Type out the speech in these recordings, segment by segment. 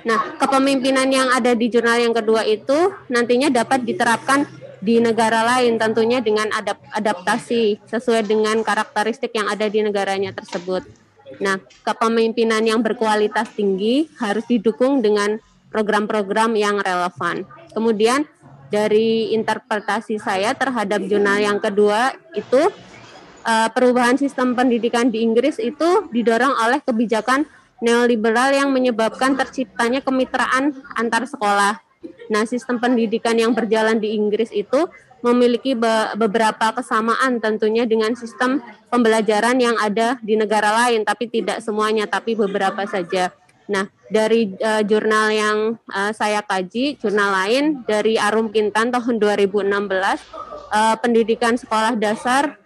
Nah, kepemimpinan yang ada di jurnal yang kedua itu nantinya dapat diterapkan di negara lain, tentunya dengan adaptasi sesuai dengan karakteristik yang ada di negaranya tersebut. Nah, kepemimpinan yang berkualitas tinggi harus didukung dengan program-program yang relevan. Kemudian dari interpretasi saya terhadap jurnal yang kedua itu perubahan sistem pendidikan di Inggris itu didorong oleh kebijakan neoliberal yang menyebabkan terciptanya kemitraan antar sekolah. Nah, sistem pendidikan yang berjalan di Inggris itu memiliki beberapa kesamaan tentunya dengan sistem pembelajaran yang ada di negara lain, tapi tidak semuanya, tapi beberapa saja. Nah, dari jurnal yang saya kaji, jurnal lain dari Arum Kintan tahun 2016, pendidikan sekolah dasar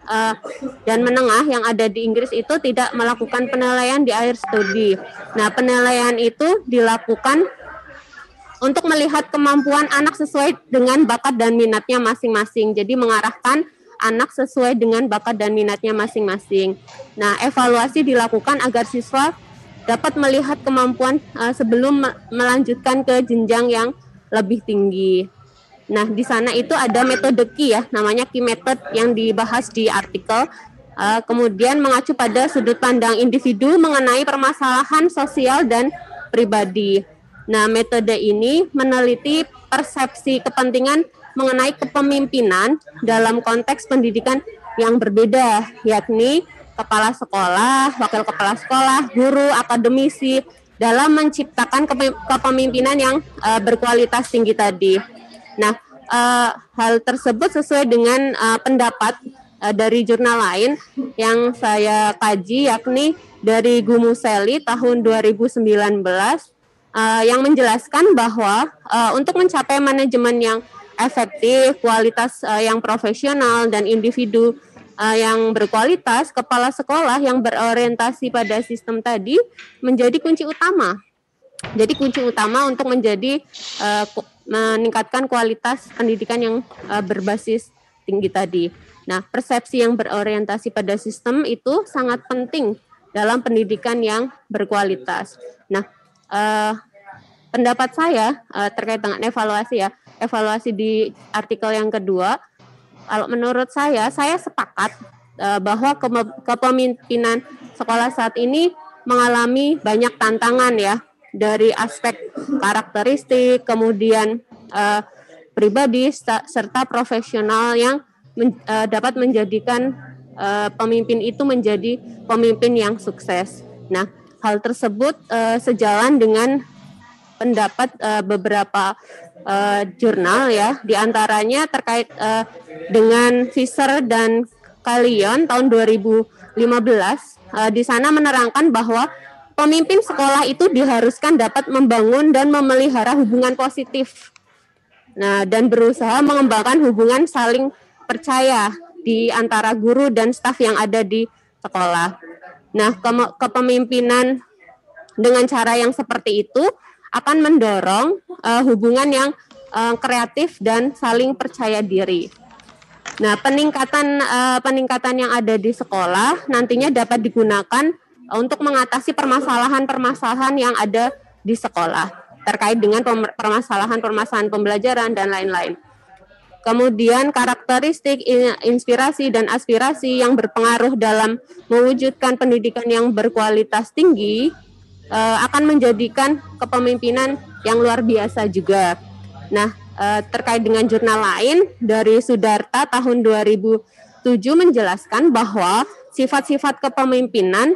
dan menengah yang ada di Inggris itu tidak melakukan penilaian di akhir studi. Nah, penilaian itu dilakukan untuk melihat kemampuan anak sesuai dengan bakat dan minatnya masing-masing. Jadi mengarahkan anak sesuai dengan bakat dan minatnya masing-masing. Nah, evaluasi dilakukan agar siswa dapat melihat kemampuan sebelum melanjutkan ke jenjang yang lebih tinggi. Nah, di sana itu ada metode KI ya, namanya KI method yang dibahas di artikel. Kemudian mengacu pada sudut pandang individu mengenai permasalahan sosial dan pribadi. Nah, metode ini meneliti persepsi kepentingan mengenai kepemimpinan dalam konteks pendidikan yang berbeda, yakni kepala sekolah, wakil kepala sekolah, guru, akademisi, dalam menciptakan kepemimpinan yang berkualitas tinggi tadi. Nah, hal tersebut sesuai dengan pendapat dari jurnal lain yang saya kaji, yakni dari Gumuseli tahun 2019, yang menjelaskan bahwa untuk mencapai manajemen yang efektif, kualitas yang profesional, dan individu yang berkualitas, kepala sekolah yang berorientasi pada sistem tadi menjadi kunci utama. Jadi kunci utama untuk menjadi meningkatkan kualitas pendidikan yang berbasis tinggi tadi. Nah, persepsi yang berorientasi pada sistem itu sangat penting dalam pendidikan yang berkualitas. Nah, pendapat saya terkait dengan evaluasi di artikel yang kedua, kalau menurut saya sepakat bahwa kepemimpinan sekolah saat ini mengalami banyak tantangan ya, dari aspek karakteristik, kemudian pribadi serta profesional yang dapat menjadikan pemimpin itu menjadi pemimpin yang sukses. Nah, hal tersebut sejalan dengan pendapat beberapa jurnal ya, diantaranya terkait dengan Fisher dan Kalion tahun 2015. Di sana menerangkan bahwa pemimpin sekolah itu diharuskan dapat membangun dan memelihara hubungan positif. Nah, dan berusaha mengembangkan hubungan saling percaya di antara guru dan staf yang ada di sekolah. Nah, kepemimpinan dengan cara yang seperti itu akan mendorong hubungan yang kreatif dan saling percaya diri. Nah, peningkatan yang ada di sekolah nantinya dapat digunakan untuk mengatasi permasalahan-permasalahan yang ada di sekolah terkait dengan permasalahan pembelajaran dan lain-lain. Kemudian karakteristik, inspirasi, dan aspirasi yang berpengaruh dalam mewujudkan pendidikan yang berkualitas tinggi akan menjadikan kepemimpinan yang luar biasa juga. Nah, terkait dengan jurnal lain dari Sudarta tahun 2007 menjelaskan bahwa sifat-sifat kepemimpinan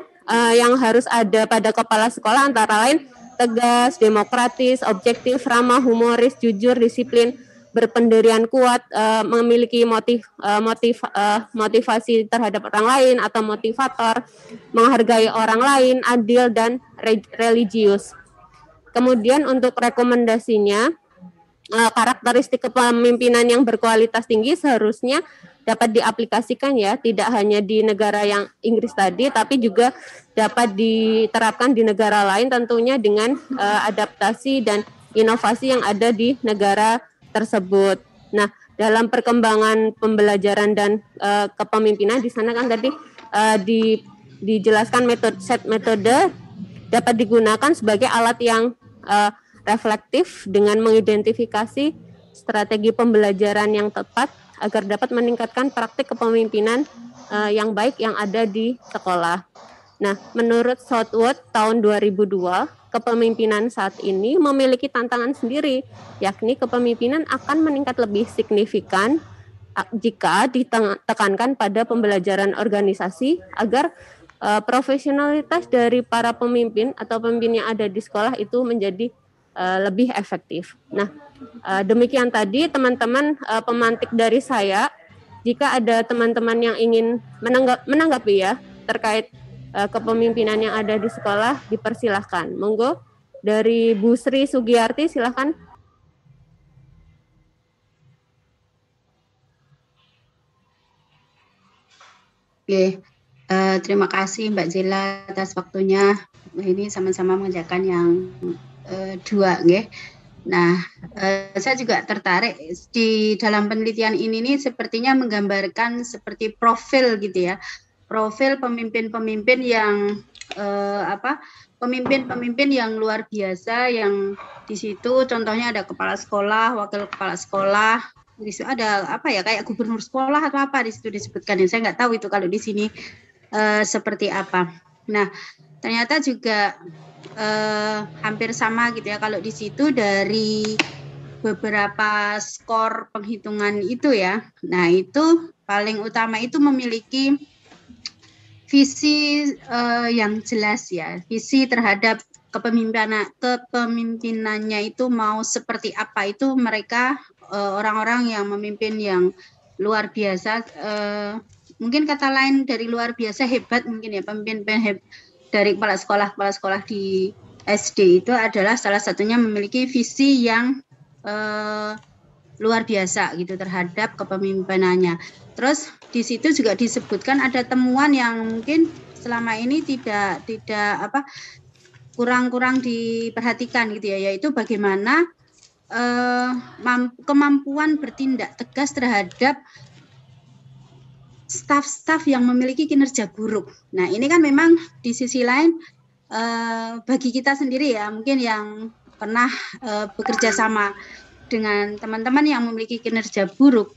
yang harus ada pada kepala sekolah antara lain tegas, demokratis, objektif, ramah, humoris, jujur, disiplin, berpendirian kuat, memiliki motivasi terhadap orang lain atau motivator, menghargai orang lain, adil, dan religius. Kemudian untuk rekomendasinya, karakteristik kepemimpinan yang berkualitas tinggi seharusnya dapat diaplikasikan ya, tidak hanya di negara yang Inggris tadi, tapi juga dapat diterapkan di negara lain tentunya dengan adaptasi dan inovasi yang ada di negara tersebut. Nah, dalam perkembangan pembelajaran dan kepemimpinan di sana kan tadi dijelaskan metode dapat digunakan sebagai alat yang reflektif dengan mengidentifikasi strategi pembelajaran yang tepat agar dapat meningkatkan praktik kepemimpinan yang baik yang ada di sekolah. Nah, menurut Southwood tahun 2002, kepemimpinan saat ini memiliki tantangan sendiri, yakni kepemimpinan akan meningkat lebih signifikan jika ditekankan pada pembelajaran organisasi agar profesionalitas dari para pemimpin atau pemimpin yang ada di sekolah itu menjadi lebih efektif. Nah, demikian tadi teman-teman pemantik dari saya. Jika ada teman-teman yang ingin menanggapi ya terkait kepemimpinan yang ada di sekolah, dipersilahkan. Monggo dari Bu Sri Sugiyarti, silahkan. Oke, terima kasih Mbak Zela atas waktunya. Ini sama-sama mengerjakan yang dua, nggih. Nah, saya juga tertarik di dalam penelitian ini nih sepertinya menggambarkan seperti profil gitu ya, profil pemimpin-pemimpin yang pemimpin-pemimpin yang luar biasa yang di situ contohnya ada kepala sekolah, wakil kepala sekolah, di situ ada apa ya kayak gubernur sekolah atau apa di situ disebutkan. Saya nggak tahu itu kalau di sini seperti apa. Nah, ternyata juga hampir sama gitu ya kalau di situ dari beberapa skor penghitungan itu ya. Nah, itu paling utama itu memiliki visi yang jelas ya, visi terhadap kepemimpinannya itu mau seperti apa, itu mereka orang-orang yang memimpin yang luar biasa, mungkin kata lain dari luar biasa hebat mungkin ya, pemimpin dari kepala sekolah di SD itu adalah salah satunya memiliki visi yang luar biasa gitu terhadap kepemimpinannya. Terus di situ juga disebutkan ada temuan yang mungkin selama ini tidak kurang diperhatikan gitu ya, yaitu bagaimana kemampuan bertindak tegas terhadap staf-staf yang memiliki kinerja buruk. Nah, ini kan memang di sisi lain bagi kita sendiri ya, mungkin yang pernah bekerja sama dengan teman-teman yang memiliki kinerja buruk,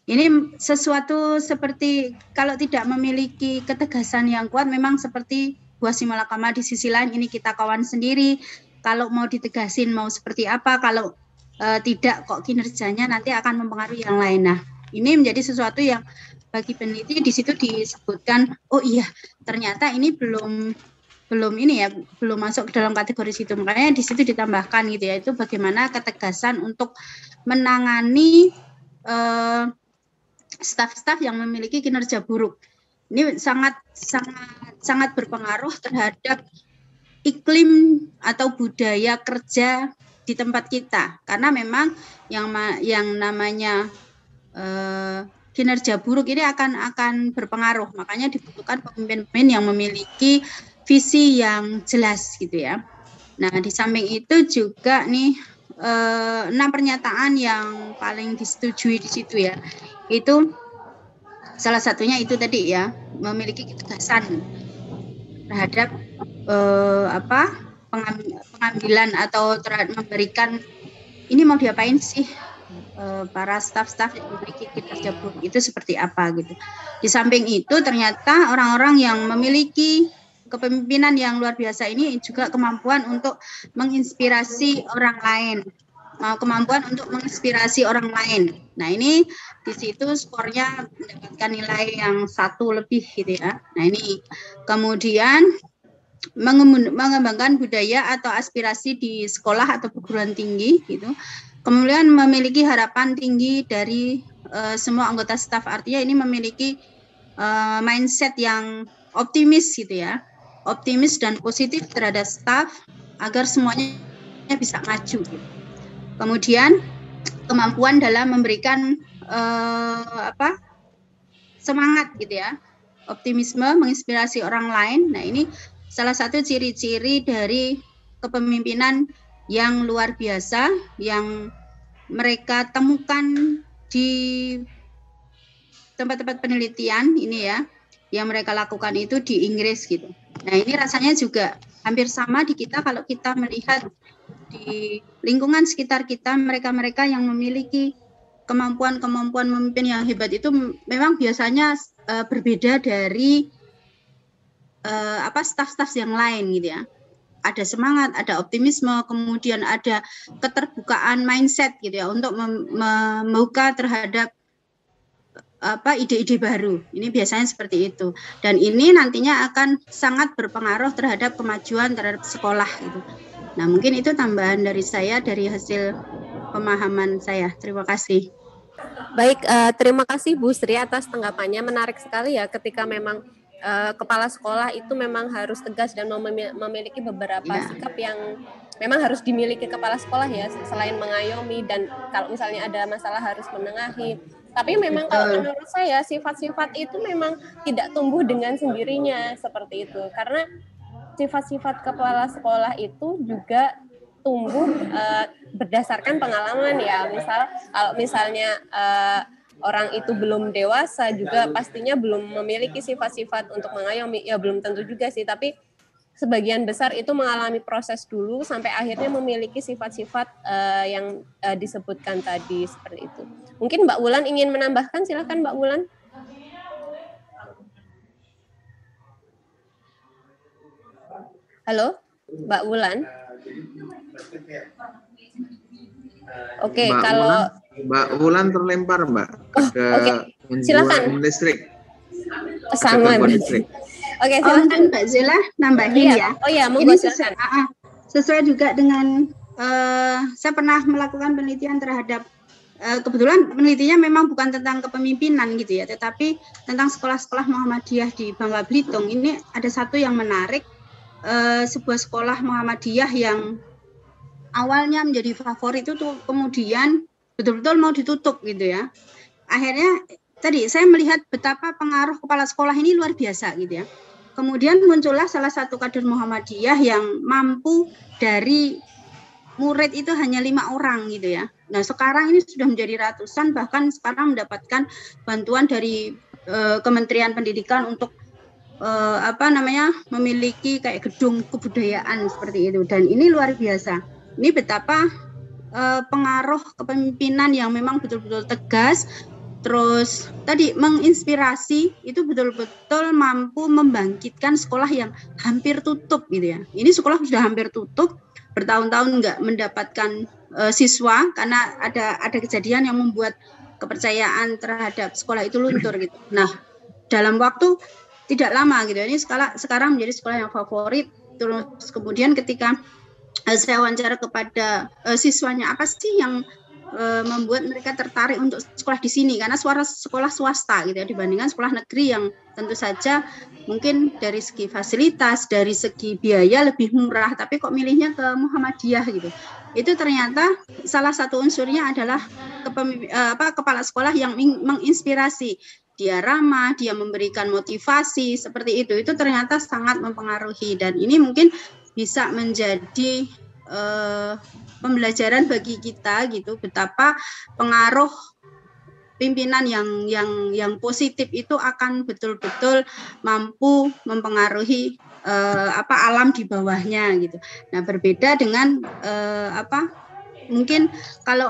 ini sesuatu seperti kalau tidak memiliki ketegasan yang kuat, memang seperti buah si malakama. Di sisi lain ini kita kawan sendiri, kalau mau ditegasin mau seperti apa, kalau tidak kok kinerjanya nanti akan mempengaruhi yang lain. Nah, ini menjadi sesuatu yang bagi peneliti di situ disebutkan, oh iya ternyata ini belum masuk ke dalam kategori situ. Makanya di situ ditambahkan gitu ya, itu bagaimana ketegasan untuk menangani staf-staf yang memiliki kinerja buruk. Ini sangat berpengaruh terhadap iklim atau budaya kerja di tempat kita, karena memang yang namanya kinerja buruk ini akan berpengaruh. Makanya dibutuhkan pemimpin-pemimpin yang memiliki visi yang jelas gitu ya. Nah, di samping itu juga nih 6 pernyataan yang paling disetujui di situ ya. Itu salah satunya itu tadi ya, memiliki ketegasan terhadap pengambilan atau memberikan ini mau diapain sih para staf-staf yang memiliki kinerja buruk itu seperti apa gitu. Di samping itu ternyata orang-orang yang memiliki kepemimpinan yang luar biasa ini juga kemampuan untuk menginspirasi orang lain, kemampuan untuk menginspirasi orang lain. Nah, ini di situ skornya mendapatkan nilai yang 1 lebih gitu ya. Nah, ini kemudian mengembangkan budaya atau aspirasi di sekolah atau perguruan tinggi gitu. Kemudian memiliki harapan tinggi dari semua anggota staf, artinya ini memiliki mindset yang optimis gitu ya, optimis dan positif terhadap staf agar semuanya bisa maju gitu. Kemudian kemampuan dalam memberikan semangat gitu ya, optimisme, menginspirasi orang lain. Nah, ini salah satu ciri-ciri dari kepemimpinan yang luar biasa yang mereka temukan di tempat-tempat penelitian ini ya, yang mereka lakukan itu di Inggris gitu. Nah, ini rasanya juga hampir sama di kita kalau kita melihat di lingkungan sekitar kita, mereka-mereka yang memiliki kemampuan memimpin yang hebat itu memang biasanya berbeda dari staf-staf yang lain gitu ya. Ada semangat, ada optimisme, kemudian ada keterbukaan mindset gitu ya untuk membuka terhadap ide-ide baru. Ini biasanya seperti itu. Dan ini nantinya akan sangat berpengaruh terhadap kemajuan terhadap sekolah gitu. Nah, mungkin itu tambahan dari saya dari hasil pemahaman saya. Terima kasih. Baik, terima kasih Bu Sri atas tanggapannya. Menarik sekali ya ketika memang kepala sekolah itu memang harus tegas dan memiliki beberapa sikap yang memang harus dimiliki kepala sekolah ya, selain mengayomi dan kalau misalnya ada masalah harus menengahi. Tapi memang kalau menurut saya sifat-sifat itu memang tidak tumbuh dengan sendirinya seperti itu, karena sifat-sifat kepala sekolah itu juga tumbuh berdasarkan pengalaman ya. Kalau misalnya orang itu belum dewasa juga pastinya belum memiliki sifat-sifat untuk mengayomi, ya belum tentu juga sih, tapi sebagian besar itu mengalami proses dulu sampai akhirnya memiliki sifat-sifat yang disebutkan tadi seperti itu. Mungkin Mbak Wulan ingin menambahkan, silakan Mbak Wulan. Halo, Mbak Wulan. Oke, kalau Mbak Wulan terlempar, Mbak. Silakan. Listrik. Pesangon. Oke, silakan Mbak Zela nambahin ya. Oh ya, monggo silakan. Sesuai juga dengan saya pernah melakukan penelitian terhadap kebetulan penelitiannya memang bukan tentang kepemimpinan gitu ya, tetapi tentang sekolah-sekolah Muhammadiyah di Bangka Belitung. Ini ada satu yang menarik, sebuah sekolah Muhammadiyah yang awalnya menjadi favorit itu tuh kemudian betul-betul mau ditutup gitu ya. Akhirnya tadi saya melihat betapa pengaruh kepala sekolah ini luar biasa gitu ya. Kemudian muncullah salah satu kader Muhammadiyah yang mampu dari murid itu hanya 5 orang gitu ya. Nah sekarang ini sudah menjadi ratusan, bahkan sekarang mendapatkan bantuan dari Kementerian Pendidikan untuk memiliki kayak gedung kebudayaan seperti itu. Dan ini luar biasa. Ini betapa pengaruh kepemimpinan yang memang betul-betul tegas, terus tadi menginspirasi, itu betul-betul mampu membangkitkan sekolah yang hampir tutup gitu ya. Ini sekolah sudah hampir tutup, bertahun-tahun nggak mendapatkan siswa karena ada kejadian yang membuat kepercayaan terhadap sekolah itu luntur gitu. Nah, dalam waktu tidak lama gitu, ini sekarang menjadi sekolah yang favorit. Terus kemudian ketika saya wawancara kepada siswanya, apa sih yang membuat mereka tertarik untuk sekolah di sini, karena sekolah swasta gitu ya dibandingkan sekolah negeri yang tentu saja mungkin dari segi fasilitas, dari segi biaya lebih murah, tapi kok milihnya ke Muhammadiyah gitu. Itu ternyata salah satu unsurnya adalah kepala sekolah yang menginspirasi. Dia ramah, dia memberikan motivasi seperti itu ternyata sangat mempengaruhi, dan ini mungkin bisa menjadi pembelajaran bagi kita gitu, betapa pengaruh pimpinan yang positif itu akan betul-betul mampu mempengaruhi alam di bawahnya gitu. Nah, berbeda dengan mungkin kalau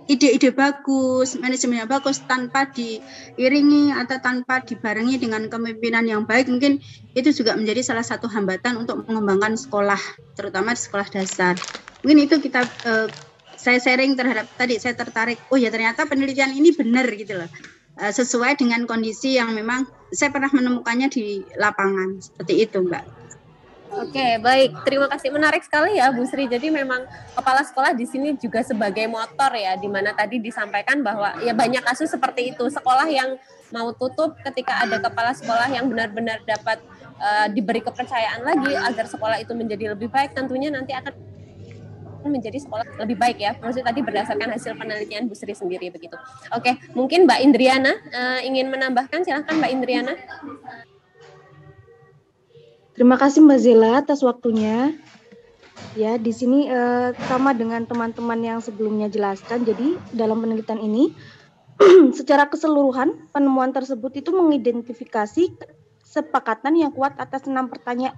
ide-ide bagus, manajemennya bagus, tanpa diiringi atau tanpa dibarengi dengan kepemimpinan yang baik, mungkin itu juga menjadi salah satu hambatan untuk mengembangkan sekolah, terutama di sekolah dasar. Mungkin itu saya sharing terhadap tadi, saya tertarik, oh ya ternyata penelitian ini benar gitu loh, sesuai dengan kondisi yang memang saya pernah menemukannya di lapangan, seperti itu Mbak. Oke, baik. Terima kasih. Menarik sekali ya, Bu Sri. Jadi memang kepala sekolah di sini juga sebagai motor ya, di mana tadi disampaikan bahwa ya banyak kasus seperti itu. Sekolah yang mau tutup ketika ada kepala sekolah yang benar-benar dapat diberi kepercayaan lagi agar sekolah itu menjadi lebih baik, tentunya nanti akan menjadi sekolah lebih baik ya. Maksudnya tadi berdasarkan hasil penelitian Bu Sri sendiri begitu. Oke, mungkin Mbak Indriana ingin menambahkan, silahkan Mbak Indriana. Terima kasih Mbak Zela atas waktunya. Ya, di sini sama dengan teman-teman yang sebelumnya jelaskan. Jadi dalam penelitian ini, secara keseluruhan penemuan tersebut itu mengidentifikasi kesepakatan yang kuat atas 6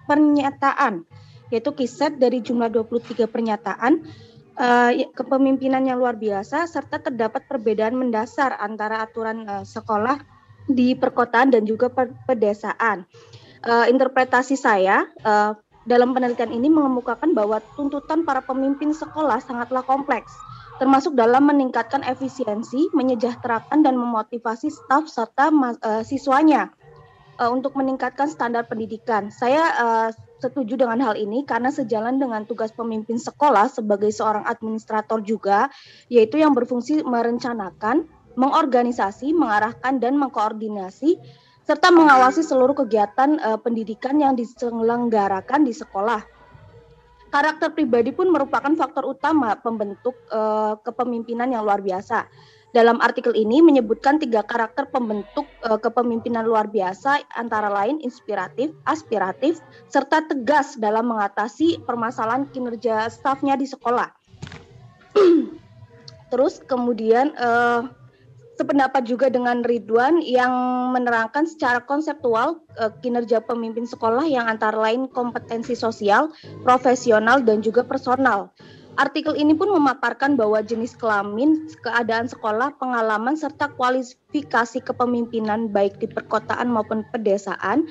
pernyataan yaitu KISET dari jumlah 23 pernyataan, kepemimpinan yang luar biasa, serta terdapat perbedaan mendasar antara aturan sekolah di perkotaan dan juga pedesaan. Interpretasi saya dalam penelitian ini mengemukakan bahwa tuntutan para pemimpin sekolah sangatlah kompleks, termasuk dalam meningkatkan efisiensi, menyejahterakan dan memotivasi staf serta siswanya untuk meningkatkan standar pendidikan. Saya setuju dengan hal ini karena sejalan dengan tugas pemimpin sekolah sebagai seorang administrator juga, yaitu yang berfungsi merencanakan, mengorganisasi, mengarahkan dan mengkoordinasi serta mengawasi seluruh kegiatan pendidikan yang diselenggarakan di sekolah. Karakter pribadi pun merupakan faktor utama pembentuk kepemimpinan yang luar biasa. Dalam artikel ini menyebutkan 3 karakter pembentuk kepemimpinan luar biasa, antara lain inspiratif, aspiratif, serta tegas dalam mengatasi permasalahan kinerja stafnya di sekolah. Terus kemudian sependapat juga dengan Ridwan yang menerangkan secara konseptual kinerja pemimpin sekolah yang antara lain kompetensi sosial, profesional, dan juga personal. Artikel ini pun memaparkan bahwa jenis kelamin, keadaan sekolah, pengalaman, serta kualifikasi kepemimpinan baik di perkotaan maupun pedesaan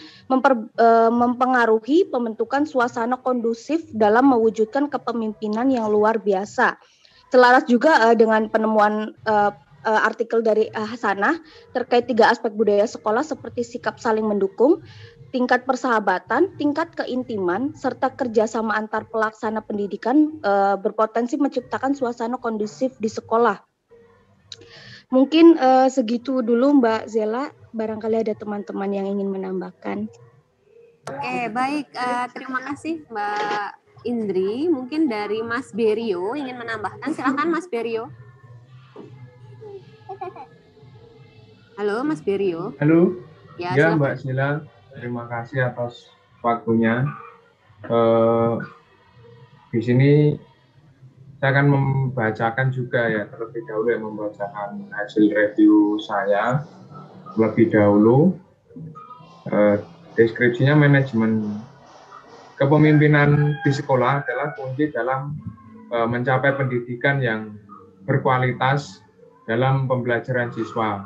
mempengaruhi pembentukan suasana kondusif dalam mewujudkan kepemimpinan yang luar biasa. Selaras juga dengan penemuan artikel dari Hasanah terkait 3 aspek budaya sekolah seperti sikap saling mendukung, tingkat persahabatan, tingkat keintiman, serta kerjasama antar pelaksana pendidikan berpotensi menciptakan suasana kondusif di sekolah. Mungkin segitu dulu Mbak Zela, barangkali ada teman-teman yang ingin menambahkan. Oke, baik. Terima kasih Mbak Indri. Mungkin dari Mas Berio ingin menambahkan. Silakan Mas Berio. Halo Mas Berio. Halo. Ya, Mbak Sila, terima kasih atas waktunya. Di sini saya akan membacakan juga ya, terlebih dahulu yang membacakan hasil review saya lebih dahulu. Deskripsinya, manajemen kepemimpinan di sekolah adalah kunci dalam mencapai pendidikan yang berkualitas dalam pembelajaran siswa.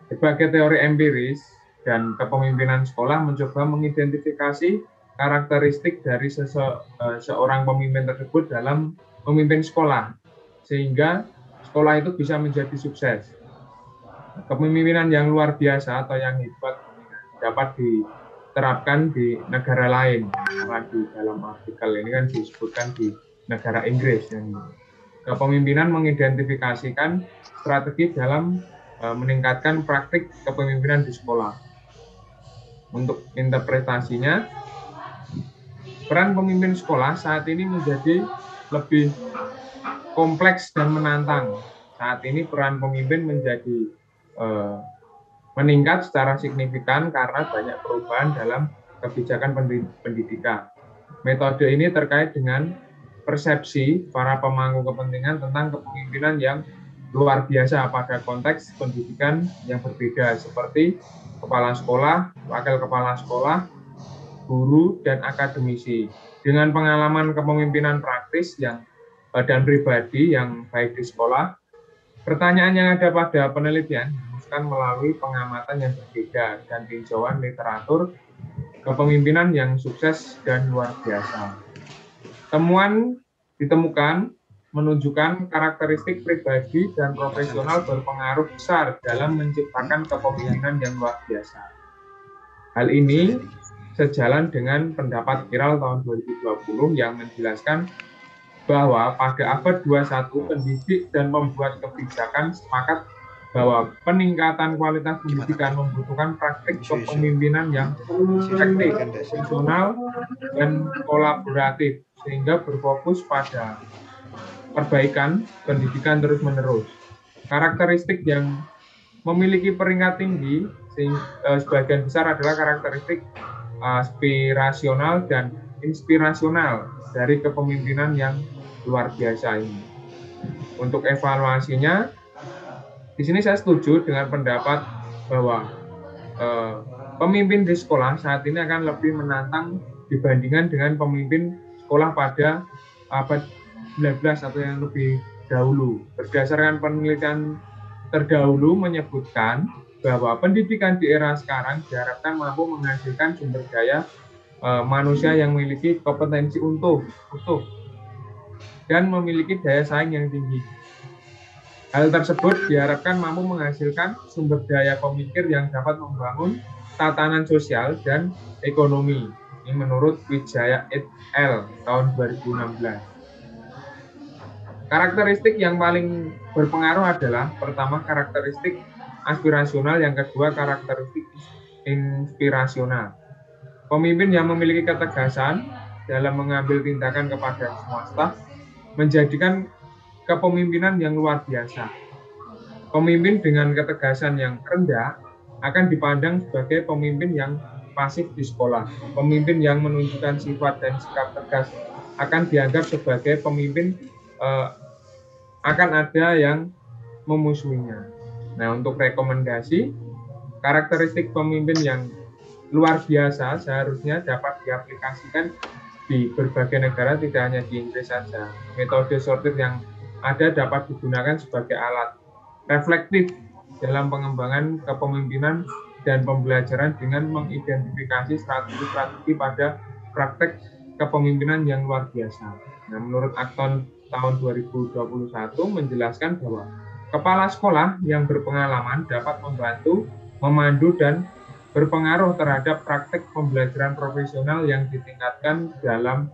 Berbagai teori empiris dan kepemimpinan sekolah mencoba mengidentifikasi karakteristik dari seorang pemimpin tersebut dalam memimpin sekolah, sehingga sekolah itu bisa menjadi sukses. Kepemimpinan yang luar biasa atau yang hebat dapat diterapkan di negara lain. Karena di dalam artikel ini kan disebutkan di negara Inggris. Kepemimpinan mengidentifikasikan strategi dalam meningkatkan praktik kepemimpinan di sekolah. Untuk interpretasinya, peran pemimpin sekolah saat ini menjadi lebih kompleks dan menantang. Saat ini peran pemimpin menjadi meningkat secara signifikan karena banyak perubahan dalam kebijakan pendidikan. Metode ini terkait dengan persepsi para pemangku kepentingan tentang kepemimpinan yang luar biasa pada konteks pendidikan yang berbeda, seperti kepala sekolah, wakil kepala sekolah, guru, dan akademisi. Dengan pengalaman kepemimpinan praktis dan pribadi yang baik di sekolah, pertanyaan yang ada pada penelitian dirumuskan melalui pengamatan yang berbeda dan tinjauan literatur kepemimpinan yang sukses dan luar biasa. Temuan ditemukan menunjukkan karakteristik pribadi dan profesional berpengaruh besar dalam menciptakan kepemimpinan yang luar biasa. Hal ini sejalan dengan pendapat viral tahun 2020 yang menjelaskan bahwa pada abad 21 pendidik dan pembuat kebijakan sepakat bahwa peningkatan kualitas pendidikan membutuhkan praktik kepemimpinan yang efektif, profesional, dan kolaboratif, sehingga berfokus pada perbaikan pendidikan terus-menerus. Karakteristik yang memiliki peringkat tinggi sebagian besar adalah karakteristik aspirasional dan inspirasional dari kepemimpinan yang luar biasa ini. Untuk evaluasinya, di sini saya setuju dengan pendapat bahwa pemimpin di sekolah saat ini akan lebih menantang dibandingkan dengan pemimpin sekolah pada abad 19 atau yang lebih dahulu. Berdasarkan penelitian terdahulu menyebutkan bahwa pendidikan di era sekarang diharapkan mampu menghasilkan sumber daya manusia yang memiliki kompetensi utuh dan memiliki daya saing yang tinggi. Hal tersebut diharapkan mampu menghasilkan sumber daya pemikir yang dapat membangun tatanan sosial dan ekonomi. Ini menurut Wijaya et al. Tahun 2016. Karakteristik yang paling berpengaruh adalah pertama karakteristik aspirasional, yang kedua karakteristik inspirasional. Pemimpin yang memiliki ketegasan dalam mengambil tindakan kepada semua staf menjadikan kepemimpinan yang luar biasa. Pemimpin dengan ketegasan yang rendah akan dipandang sebagai pemimpin yang pasif di sekolah. Pemimpin yang menunjukkan sifat dan sikap tegas akan dianggap sebagai pemimpin akan ada yang memusuhinya. Nah, untuk rekomendasi, karakteristik pemimpin yang luar biasa seharusnya dapat diaplikasikan di berbagai negara, tidak hanya di Inggris saja. Metode sortir yang ada dapat digunakan sebagai alat reflektif dalam pengembangan kepemimpinan dan pembelajaran dengan mengidentifikasi strategi-strategi pada praktek kepemimpinan yang luar biasa. Nah, menurut Acton tahun 2021 menjelaskan bahwa kepala sekolah yang berpengalaman dapat membantu, memandu, dan berpengaruh terhadap praktek pembelajaran profesional yang ditingkatkan dalam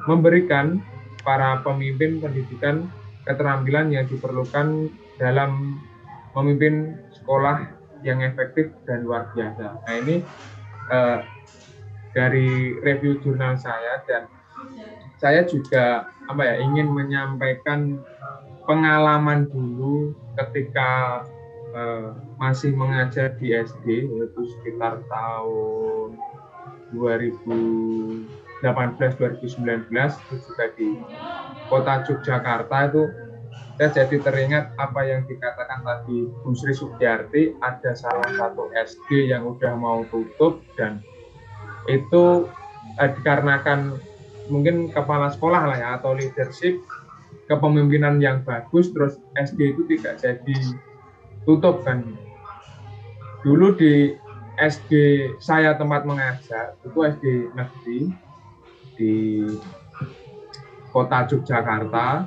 memberikan para pemimpin pendidikan keterampilan yang diperlukan dalam memimpin sekolah yang efektif dan luar biasa. Nah, ini dari review jurnal saya, dan saya juga ingin menyampaikan pengalaman dulu ketika masih mengajar di SD, yaitu sekitar tahun 2018-2019, itu juga di kota Yogyakarta. Itu saya jadi teringat apa yang dikatakan tadi Bu Sri Sugiyarti, ada salah satu SD yang udah mau tutup, dan itu dikarenakan mungkin kepala sekolah lah ya, atau leadership kepemimpinan yang bagus, terus SD itu tidak jadi tutup kan. Dulu di SD saya tempat mengajar, itu SD negeri di kota Yogyakarta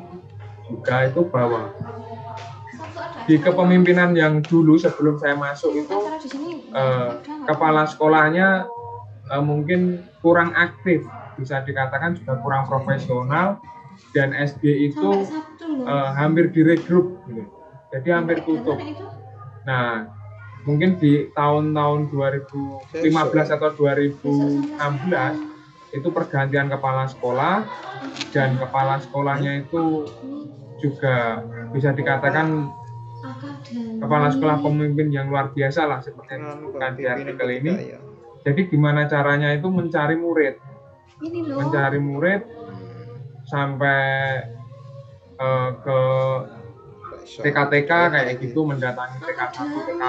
juga, itu bahwa di kepemimpinan yang dulu sebelum saya masuk itu kepala sekolahnya mungkin kurang aktif, bisa dikatakan juga kurang profesional, dan SD itu hampir direkrut gitu. Jadi hampir tutup. Nah, mungkin di tahun-tahun 2015 atau 2016 itu pergantian kepala sekolah, dan kepala sekolahnya itu juga bisa dikatakan kepala sekolah pemimpin yang luar biasa lah, seperti yang disebutkan di artikel ini. Jadi gimana caranya itu mencari murid sampai ke TK-TK kayak gitu, mendatangi TK1, TK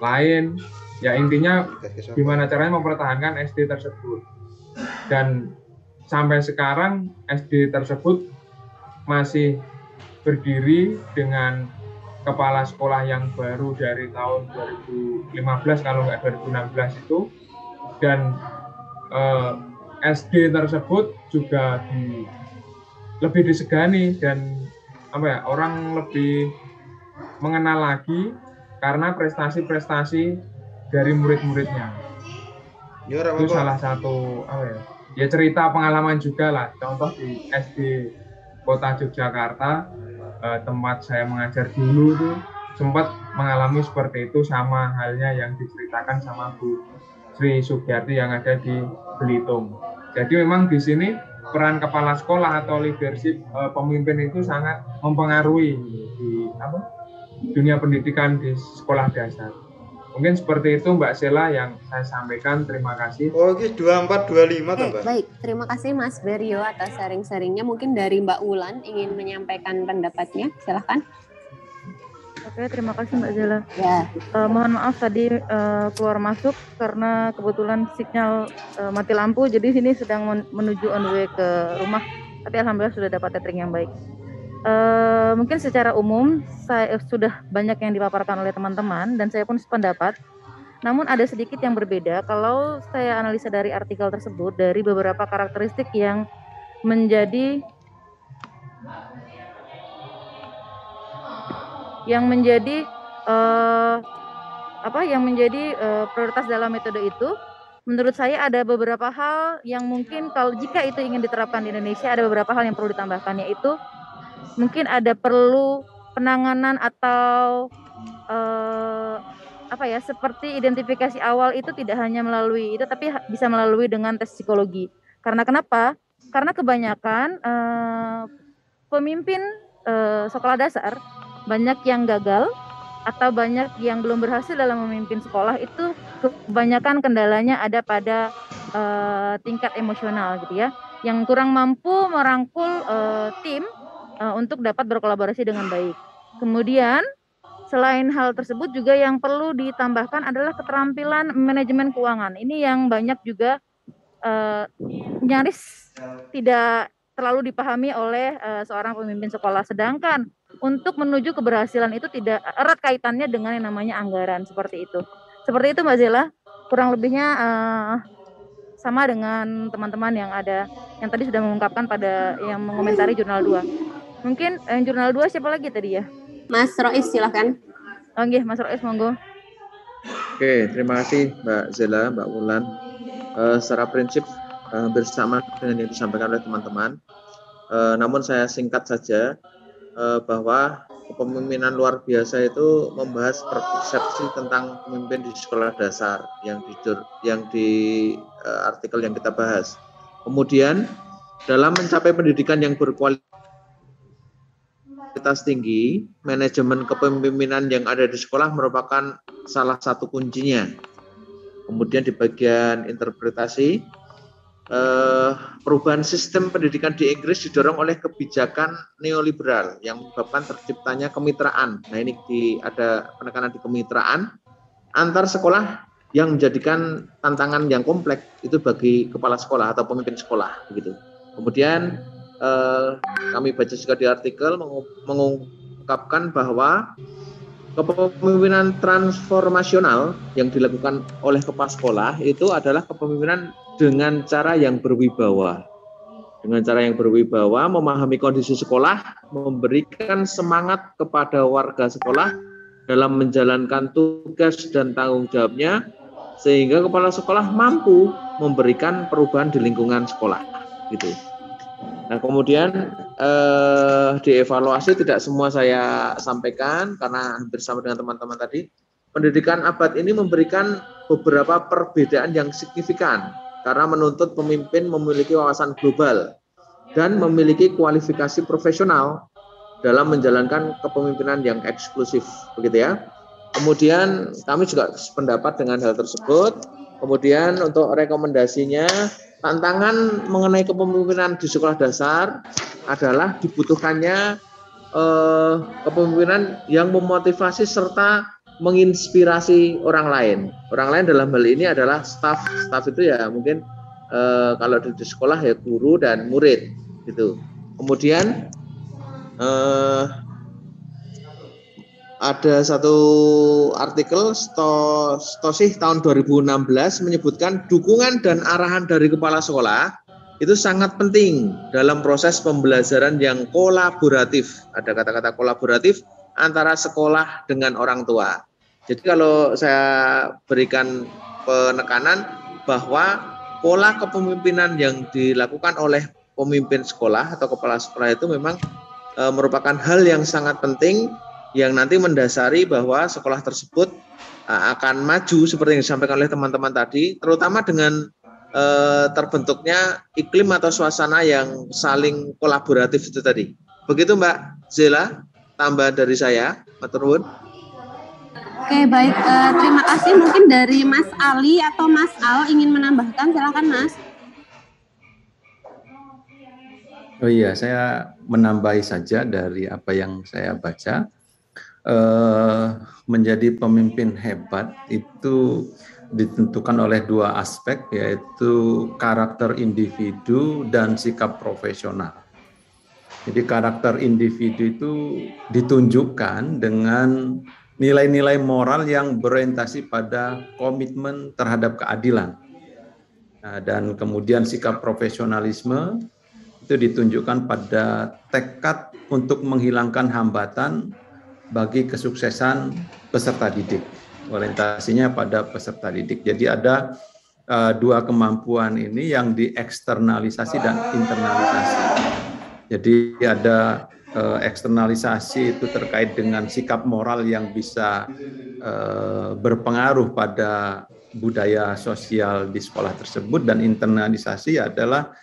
lain. Ya intinya gimana caranya mempertahankan SD tersebut. Dan sampai sekarang SD tersebut masih berdiri dengan kepala sekolah yang baru dari tahun 2015 kalau nggak 2016 itu, dan SD tersebut juga lebih disegani, dan orang lebih mengenal lagi karena prestasi-prestasi dari murid-muridnya. Itu salah satu cerita pengalaman juga lah. Contoh di SD Kota Yogyakarta, tempat saya mengajar dulu tuh sempat mengalami seperti itu, sama halnya yang diceritakan sama Bu Sri Sugiyarti yang ada di Belitung. Jadi memang di sini peran kepala sekolah atau leadership pemimpin itu sangat mempengaruhi di dunia pendidikan di sekolah dasar. Mungkin seperti itu Mbak Sela yang saya sampaikan. Terima kasih. Oke, 2425 tambah. Baik, terima kasih Mas Berio atas sharing-sharingnya. Mungkin dari Mbak Wulan ingin menyampaikan pendapatnya, silahkan. Oke, terima kasih Mbak Zela. Ya. Mohon maaf tadi keluar masuk karena kebetulan sinyal mati lampu, jadi sini sedang menuju on the way ke rumah. Tapi alhamdulillah sudah dapat tethering yang baik. Mungkin secara umum saya sudah banyak yang dipaparkan oleh teman-teman dan saya pun sependapat. Namun ada sedikit yang berbeda kalau saya analisa dari artikel tersebut dari beberapa karakteristik yang menjadi prioritas dalam metode itu. Menurut saya ada beberapa hal yang mungkin kalau jika itu ingin diterapkan di Indonesia ada beberapa hal yang perlu ditambahkan, yaitu mungkin ada perlu penanganan atau seperti identifikasi awal itu tidak hanya melalui itu tapi bisa melalui dengan tes psikologi. Karena kenapa? Karena kebanyakan pemimpin sekolah dasar banyak yang gagal atau banyak yang belum berhasil dalam memimpin sekolah itu kebanyakan kendalanya ada pada tingkat emosional gitu ya, yang kurang mampu merangkul tim untuk dapat berkolaborasi dengan baik. Kemudian selain hal tersebut juga yang perlu ditambahkan adalah keterampilan manajemen keuangan. Ini yang banyak juga nyaris tidak terlalu dipahami oleh seorang pemimpin sekolah. Sedangkan untuk menuju keberhasilan itu tidak erat kaitannya dengan yang namanya anggaran seperti itu. Seperti itu Mbak Zela, kurang lebihnya sama dengan teman-teman yang ada yang tadi sudah mengungkapkan pada yang mengomentari jurnal 2. Mungkin jurnal 2 siapa lagi tadi ya? Mas Rois silahkan. Oke, Mas Rois monggo. Oke, terima kasih Mbak Zela, Mbak Wulan. Secara prinsip hampir sama dengan yang disampaikan oleh teman-teman. Namun saya singkat saja bahwa kepemimpinan luar biasa itu membahas persepsi tentang pemimpin di sekolah dasar yang di artikel yang kita bahas. Kemudian dalam mencapai pendidikan yang berkualitas tinggi, manajemen kepemimpinan yang ada di sekolah merupakan salah satu kuncinya. Kemudian di bagian interpretasi, perubahan sistem pendidikan di Inggris didorong oleh kebijakan neoliberal yang menyebabkan terciptanya kemitraan. Nah ini ada penekanan di kemitraan antar sekolah yang menjadikan tantangan yang kompleks itu bagi kepala sekolah atau pemimpin sekolah begitu. Kemudian kami baca juga di artikel mengungkapkan bahwa kepemimpinan transformasional yang dilakukan oleh kepala sekolah itu adalah kepemimpinan dengan cara yang berwibawa. Dengan cara yang berwibawa, memahami kondisi sekolah, memberikan semangat kepada warga sekolah dalam menjalankan tugas dan tanggung jawabnya, sehingga kepala sekolah mampu memberikan perubahan di lingkungan sekolah. Gitu. Nah kemudian dievaluasi tidak semua saya sampaikan karena hampir sama dengan teman-teman tadi. Pendidikan abad ini memberikan beberapa perbedaan yang signifikan karena menuntut pemimpin memiliki wawasan global dan memiliki kualifikasi profesional dalam menjalankan kepemimpinan yang eksklusif, begitu ya. Kemudian kami juga sependapat dengan hal tersebut. Kemudian untuk rekomendasinya, tantangan mengenai kepemimpinan di sekolah dasar adalah dibutuhkannya kepemimpinan yang memotivasi serta menginspirasi orang lain. Orang lain dalam hal ini adalah staf. Staf itu ya mungkin kalau di sekolah ya guru dan murid gitu. Kemudian ada satu artikel Stosih tahun 2016 menyebutkan dukungan dan arahan dari kepala sekolah itu sangat penting dalam proses pembelajaran yang kolaboratif. Ada kata-kata kolaboratif antara sekolah dengan orang tua. Jadi kalau saya berikan penekanan bahwa pola kepemimpinan yang dilakukan oleh pemimpin sekolah atau kepala sekolah itu memang merupakan hal yang sangat penting yang nanti mendasari bahwa sekolah tersebut akan maju seperti yang disampaikan oleh teman-teman tadi, terutama dengan terbentuknya iklim atau suasana yang saling kolaboratif itu tadi. Begitu Mbak Zela, tambahan dari saya, matur nuwun. Oke, baik. Terima kasih. Mungkin dari Mas Ali atau Mas Al ingin menambahkan, silakan Mas. Oh iya, saya menambahi saja dari apa yang saya baca. menjadi pemimpin hebat itu ditentukan oleh dua aspek, yaitu karakter individu dan sikap profesional. Jadi karakter individu itu ditunjukkan dengan nilai-nilai moral yang berorientasi pada komitmen terhadap keadilan. Nah, dan kemudian sikap profesionalisme itu ditunjukkan pada tekad untuk menghilangkan hambatan bagi kesuksesan peserta didik. Orientasinya pada peserta didik. Jadi ada dua kemampuan ini yang dieksternalisasi dan internalisasi. Jadi ada eksternalisasi itu terkait dengan sikap moral yang bisa berpengaruh pada budaya sosial di sekolah tersebut, dan internalisasi adalah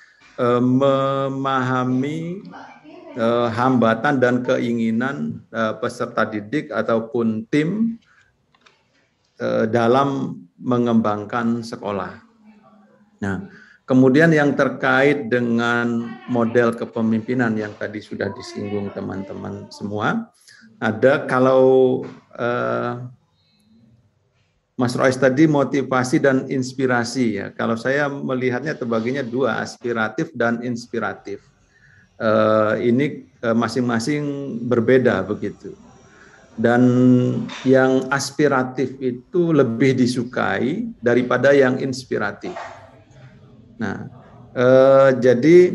memahami hambatan dan keinginan peserta didik ataupun tim dalam mengembangkan sekolah. Nah, kemudian yang terkait dengan model kepemimpinan yang tadi sudah disinggung teman-teman semua, ada kalau Mas Rois tadi motivasi dan inspirasi ya. Kalau saya melihatnya terbaginya dua, aspiratif dan inspiratif. Ini masing-masing berbeda begitu. Dan yang aspiratif itu lebih disukai daripada yang inspiratif. Nah, jadi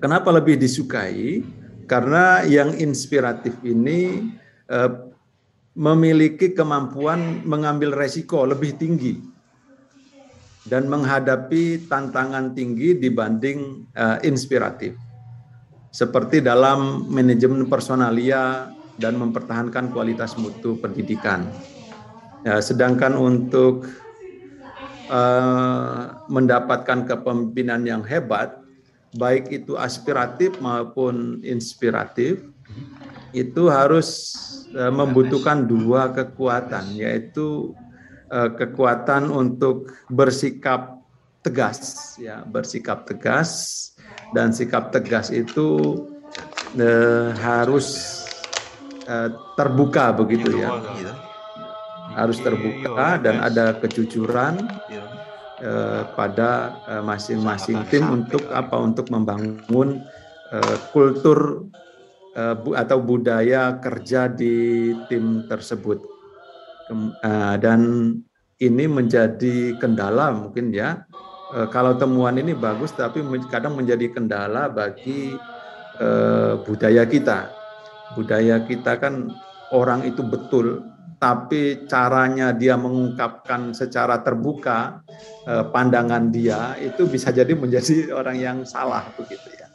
kenapa lebih disukai? Karena yang inspiratif ini memiliki kemampuan mengambil resiko lebih tinggi dan menghadapi tantangan tinggi dibanding inspiratif. Seperti dalam manajemen personalia dan mempertahankan kualitas mutu pendidikan. Ya, sedangkan untuk mendapatkan kepemimpinan yang hebat, baik itu aspiratif maupun inspiratif, itu harus membutuhkan dua kekuatan, yaitu kekuatan untuk bersikap tegas, ya, bersikap tegas, dan sikap tegas itu harus terbuka begitu ya, harus terbuka dan ada kejujuran pada masing-masing tim untuk apa? Untuk membangun kultur atau budaya kerja di tim tersebut. Dan ini menjadi kendala mungkin ya. Kalau temuan ini bagus, tapi kadang menjadi kendala bagi budaya kita. Budaya kita kan orang itu betul, tapi caranya dia mengungkapkan secara terbuka pandangan dia itu bisa jadi menjadi orang yang salah begitu ya.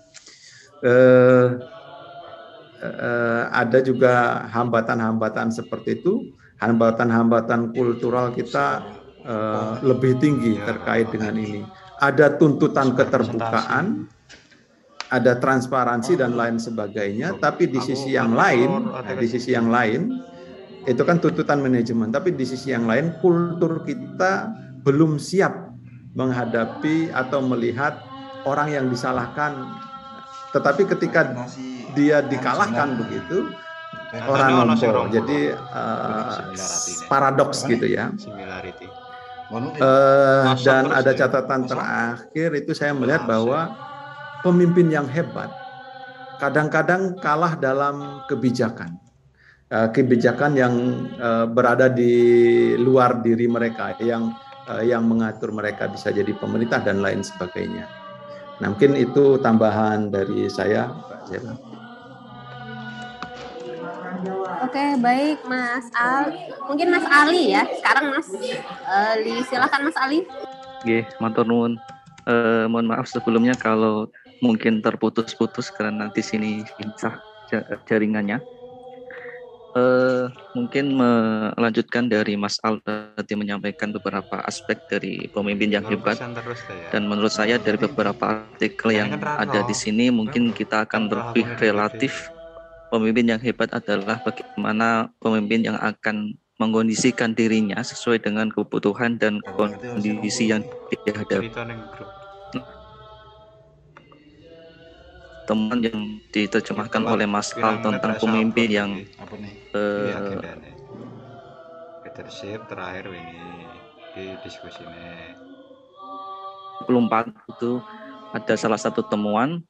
Ada juga hambatan-hambatan seperti itu, hambatan-hambatan kultural kita lebih tinggi terkait dengan ini. Ada tuntutan keterbukaan, ada transparansi dan lain sebagainya, tapi di sisi yang lain, itu kan tuntutan manajemen, tapi di sisi yang lain kultur kita belum siap menghadapi atau melihat orang yang disalahkan. Tetapi ketika dia dikalahkan begitu, orang nompo. Jadi paradoks gitu ya. Dan ada catatan terakhir itu saya melihat bahwa pemimpin yang hebat kadang-kadang kalah dalam kebijakan. Kebijakan yang berada di luar diri mereka, yang mengatur mereka, bisa jadi pemerintah dan lain sebagainya. Nah, mungkin itu tambahan dari saya, Pak Zela. Oke, baik Mas Ali. Mungkin Mas Ali ya. Sekarang Mas Ali, silakan Mas Ali. Nggih, matur nuwun. Mohon maaf sebelumnya kalau mungkin terputus-putus karena nanti sini pincah jaringannya. Mungkin melanjutkan dari Mas Al tadi menyampaikan beberapa aspek dari pemimpin yang hebat, dan menurut saya dari beberapa artikel yang ada di sini mungkin kita akan lebih relatif. Pemimpin yang hebat adalah bagaimana pemimpin yang akan mengkondisikan dirinya sesuai dengan kebutuhan dan kondisi yang dihadapi. temuan yang diterjemahkan oleh Mas Al tentang pemimpin yang leadership terakhir ini di diskusi ini 24 itu ada salah satu temuan.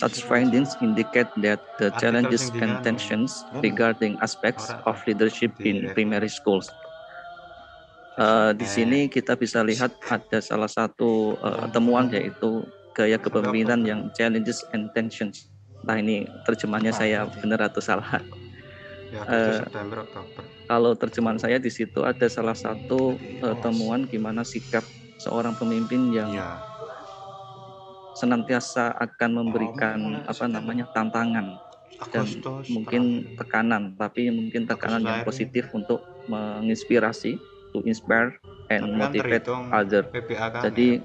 Such findings indicate that the challenges and tensions regarding aspects of leadership in primary schools. Di sini kita bisa lihat ada salah satu temuan, yaitu gaya kepemimpinan yang challenges and tensions. Nah, ini terjemahannya saya benar atau salah? Kalau terjemahan saya di situ ada salah satu temuan gimana sikap seorang pemimpin yang senantiasa akan memberikan tantangan dan mungkin tekanan, tapi mungkin tekanan yang positif untuk menginspirasi, to inspire and motivate other. Jadi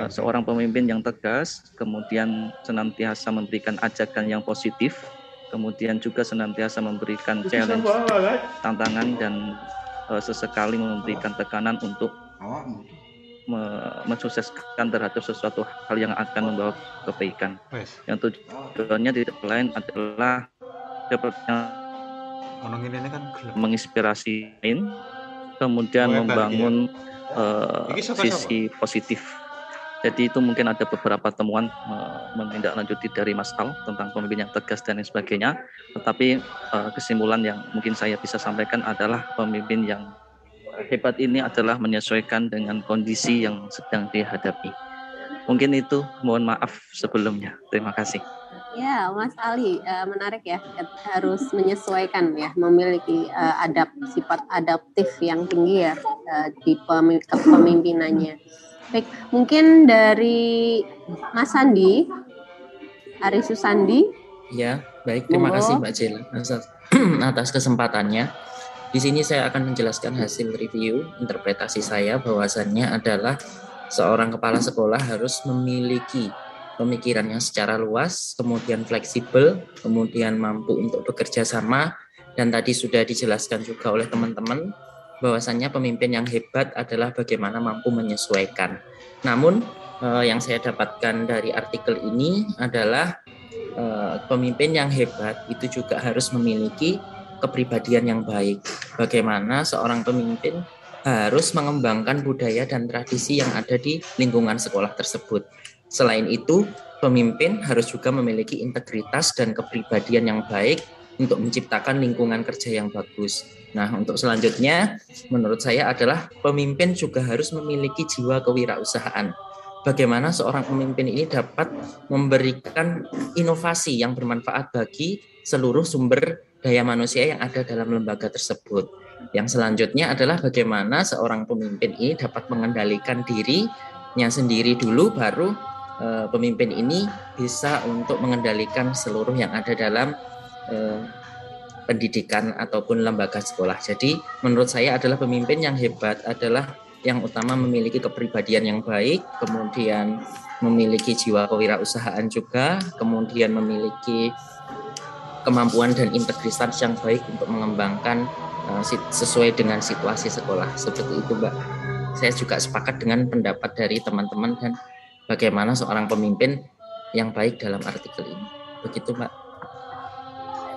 seorang pemimpin yang tegas, kemudian senantiasa memberikan ajakan yang positif, kemudian juga senantiasa memberikan challenge, tantangan, dan sesekali memberikan tekanan untuk mensukseskan terhadap sesuatu hal yang akan membawa kebaikan. Yang tujuannya tidak lain adalah menginspirasi, kemudian membangun sisi positif. Jadi itu mungkin ada beberapa temuan menindaklanjuti dari Mas Al tentang pemimpin yang tegas dan lain sebagainya. Tetapi kesimpulan yang mungkin saya bisa sampaikan adalah pemimpin yang hebat ini adalah menyesuaikan dengan kondisi yang sedang dihadapi. Mungkin itu, mohon maaf sebelumnya. Terima kasih. Ya, Mas Ali, menarik ya, harus menyesuaikan ya, memiliki sifat adaptif yang tinggi ya di kepemimpinannya. Baik, mungkin dari Mas Sandi, Ari Susandi. Ya, baik, terima kasih Mbak Jela atas kesempatannya. Di sini saya akan menjelaskan hasil review interpretasi saya, bahwasannya adalah seorang kepala sekolah harus memiliki pemikiran yang secara luas, kemudian fleksibel, kemudian mampu untuk bekerja sama, dan tadi sudah dijelaskan juga oleh teman-teman bahwasannya pemimpin yang hebat adalah bagaimana mampu menyesuaikan. Namun yang saya dapatkan dari artikel ini adalah pemimpin yang hebat itu juga harus memiliki kepribadian yang baik. Bagaimana seorang pemimpin harus mengembangkan budaya dan tradisi yang ada di lingkungan sekolah tersebut. Selain itu, pemimpin harus juga memiliki integritas dan kepribadian yang baik untuk menciptakan lingkungan kerja yang bagus. Nah, untuk selanjutnya, menurut saya adalah pemimpin juga harus memiliki jiwa kewirausahaan. Bagaimana seorang pemimpin ini dapat memberikan inovasi yang bermanfaat bagi seluruh sumber daya manusia yang ada dalam lembaga tersebut. Yang selanjutnya adalah bagaimana seorang pemimpin ini dapat mengendalikan dirinya sendiri dulu, baru pemimpin ini bisa untuk mengendalikan seluruh yang ada dalam pendidikan ataupun lembaga sekolah. Jadi menurut saya adalah pemimpin yang hebat adalah yang utama memiliki kepribadian yang baik, kemudian memiliki jiwa kewirausahaan juga, kemudian memiliki kemampuan dan integritas yang baik untuk mengembangkan sesuai dengan situasi sekolah. Seperti itu, Mbak. Saya juga sepakat dengan pendapat dari teman-teman dan bagaimana seorang pemimpin yang baik dalam artikel ini. Begitu, Mbak.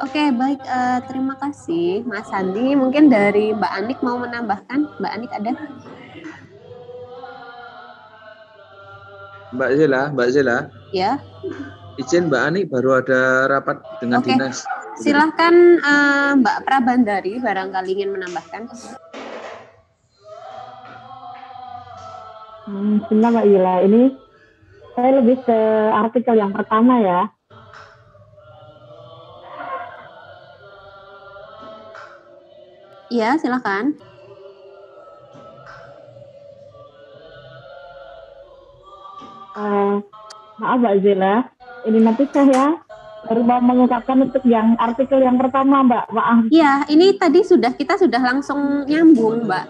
Oke, baik. Terima kasih, Mas Sandi. Mungkin dari Mbak Anik mau menambahkan. Mbak Anik ada? Mbak Zela. Ya. Izin Mbak Ani, baru ada rapat dengan dinas. Silahkan Mbak Prabandari, barangkali ingin menambahkan. Bismillah Mbak Yula, ini saya lebih ke artikel yang pertama ya. Iya, silakan. Maaf Mbak Zela, ini nanti saya baru mau mengungkapkan untuk yang artikel yang pertama Mbak. Maaf. Iya, ini tadi kita sudah langsung nyambung Mbak.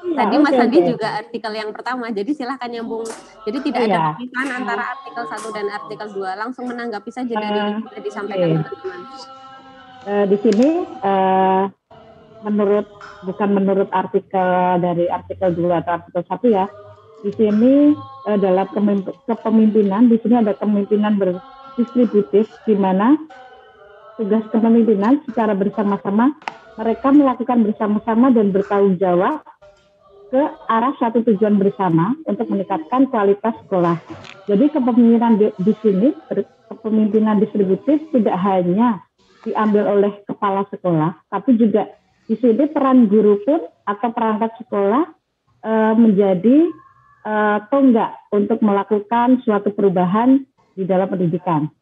Tadi Mas Adi juga artikel yang pertama, jadi silahkan nyambung. Jadi tidak ada perpisahan antara artikel 1 dan artikel 2, langsung menanggapi saja dari yang sudah disampaikan teman-teman. Di sini menurut artikel dari artikel 2 atau artikel 1 ya. Di sini dalam kepemimpinan, di sini ada kepemimpinan distributif di mana tugas kepemimpinan secara bersama-sama mereka melakukan bersama-sama dan bertanggung jawab ke arah satu tujuan bersama untuk meningkatkan kualitas sekolah. Jadi kepemimpinan di sini, kepemimpinan distributif tidak hanya diambil oleh kepala sekolah, tapi juga di sini peran guru pun atau perangkat sekolah menjadi tonggak untuk melakukan suatu perubahan di dalam pendidikan.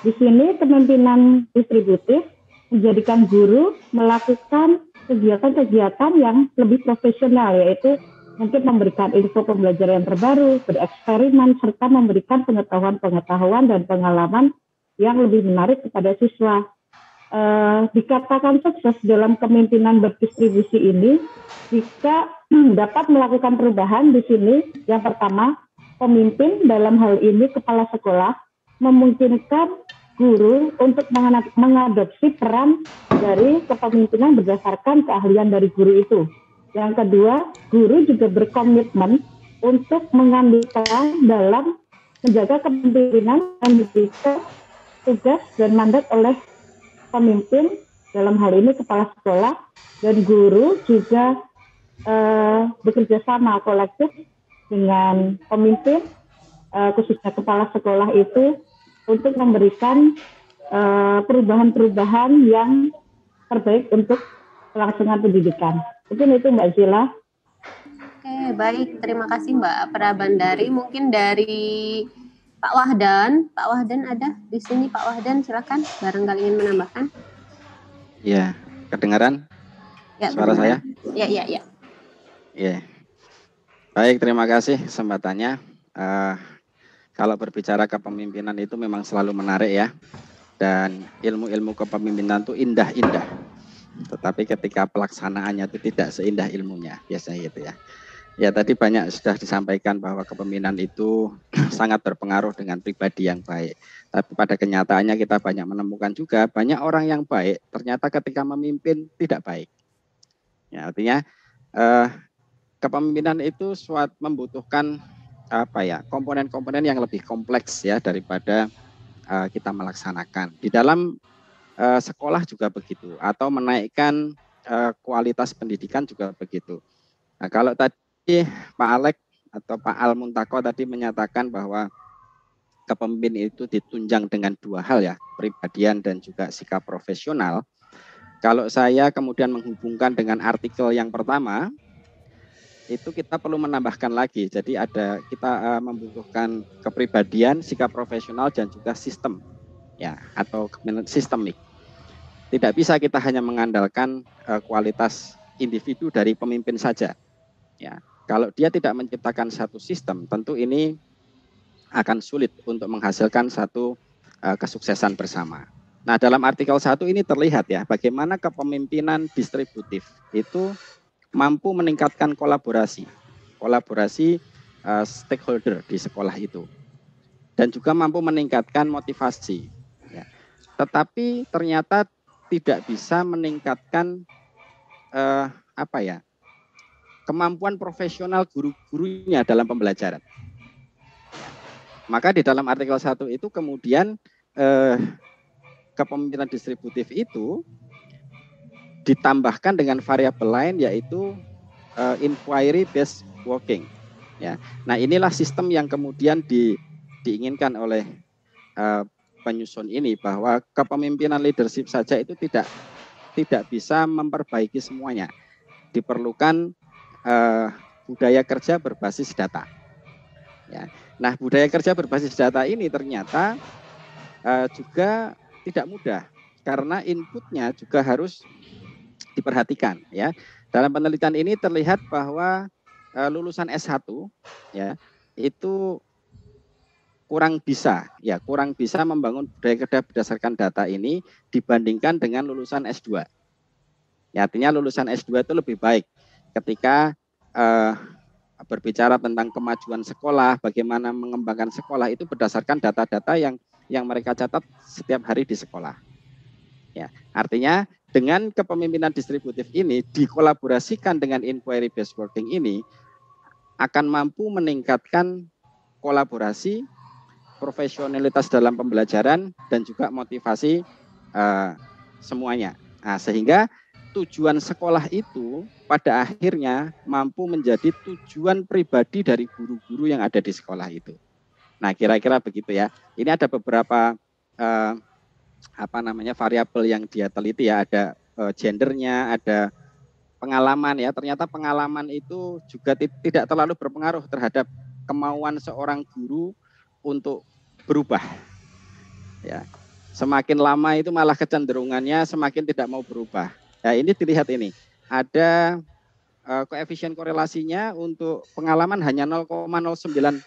Di sini kepemimpinan distributif menjadikan guru melakukan kegiatan-kegiatan yang lebih profesional, yaitu mungkin memberikan info pembelajaran yang terbaru, bereksperimen, serta memberikan pengetahuan-pengetahuan dan pengalaman yang lebih menarik kepada siswa. Dikatakan sukses dalam kepemimpinan berdistribusi ini jika dapat melakukan perubahan di sini. Yang pertama, pemimpin dalam hal ini kepala sekolah memungkinkan guru untuk mengadopsi peran dari kepemimpinan berdasarkan keahlian dari guru itu. Yang kedua, guru juga berkomitmen untuk mengambil peran dalam menjaga kepemimpinan yang diberikan tugas dan mandat oleh pemimpin, dalam hal ini kepala sekolah, dan guru juga bekerja sama kolektif dengan pemimpin, khususnya kepala sekolah itu, untuk memberikan perubahan-perubahan yang terbaik untuk kelangsungan pendidikan. Mungkin itu Mbak Zila. Oke, baik. Terima kasih Mbak Prabandari. Mungkin dari Pak Wahdan. Pak Wahdan ada di sini. Pak Wahdan, silakan. Barangkali ingin menambahkan. Ya, kedengaran ya, suara saya? Ya. Ya. Baik, terima kasih kesempatannya. Kalau berbicara kepemimpinan itu memang selalu menarik ya. Dan ilmu-ilmu kepemimpinan itu indah-indah. Tetapi ketika pelaksanaannya itu tidak seindah ilmunya, biasanya gitu ya. Ya tadi banyak sudah disampaikan bahwa kepemimpinan itu sangat berpengaruh dengan pribadi yang baik. Tapi pada kenyataannya kita banyak menemukan juga banyak orang yang baik ternyata ketika memimpin tidak baik. Ya, artinya kepemimpinan itu membutuhkan komponen-komponen yang lebih kompleks ya daripada kita melaksanakan. Di dalam sekolah juga begitu, atau menaikkan kualitas pendidikan juga begitu. Nah, kalau tadi Pak Alek atau Pak Al Muntako tadi menyatakan bahwa kepemimpinan itu ditunjang dengan dua hal ya, kepribadian dan juga sikap profesional. Kalau saya kemudian menghubungkan dengan artikel yang pertama, itu kita perlu menambahkan lagi. Jadi kita membutuhkan kepribadian, sikap profesional dan juga sistem ya, atau sistemik. Tidak bisa kita hanya mengandalkan kualitas individu dari pemimpin saja. Ya, kalau dia tidak menciptakan satu sistem, tentu ini akan sulit untuk menghasilkan satu kesuksesan bersama. Nah, dalam artikel 1 ini terlihat ya bagaimana kepemimpinan distributif itu mampu meningkatkan kolaborasi stakeholder di sekolah itu, dan juga mampu meningkatkan motivasi. Ya. Tetapi ternyata tidak bisa meningkatkan kemampuan profesional guru-gurunya dalam pembelajaran. Maka di dalam artikel 1 itu kemudian kepemimpinan distributif itu ditambahkan dengan variabel lain, yaitu inquiry based working. Ya. Nah, inilah sistem yang kemudian diinginkan oleh penyusun ini, bahwa kepemimpinan leadership saja itu tidak bisa memperbaiki semuanya. Diperlukan budaya kerja berbasis data. Ya. Nah, budaya kerja berbasis data ini ternyata juga tidak mudah, karena inputnya juga harus diperhatikan. Ya, dalam penelitian ini terlihat bahwa lulusan S1 ya itu kurang bisa membangun budaya kerja berdasarkan data ini dibandingkan dengan lulusan S2. Ya, artinya lulusan S2 itu lebih baik ketika berbicara tentang kemajuan sekolah, bagaimana mengembangkan sekolah itu berdasarkan data-data yang mereka catat setiap hari di sekolah. Ya, artinya dengan kepemimpinan distributif ini dikolaborasikan dengan inquiry based working ini akan mampu meningkatkan kolaborasi profesionalitas dalam pembelajaran dan juga motivasi semuanya. Nah, sehingga tujuan sekolah itu pada akhirnya mampu menjadi tujuan pribadi dari guru-guru yang ada di sekolah itu. Nah, kira-kira begitu ya. Ini ada beberapa variabel yang dia teliti ya. Ada gendernya, ada pengalaman ya. Ternyata pengalaman itu juga tidak terlalu berpengaruh terhadap kemauan seorang guru untuk berubah. Ya. Semakin lama itu malah kecenderungannya semakin tidak mau berubah. Ya, ini dilihat ini. Ada koefisien korelasinya untuk pengalaman hanya 0,09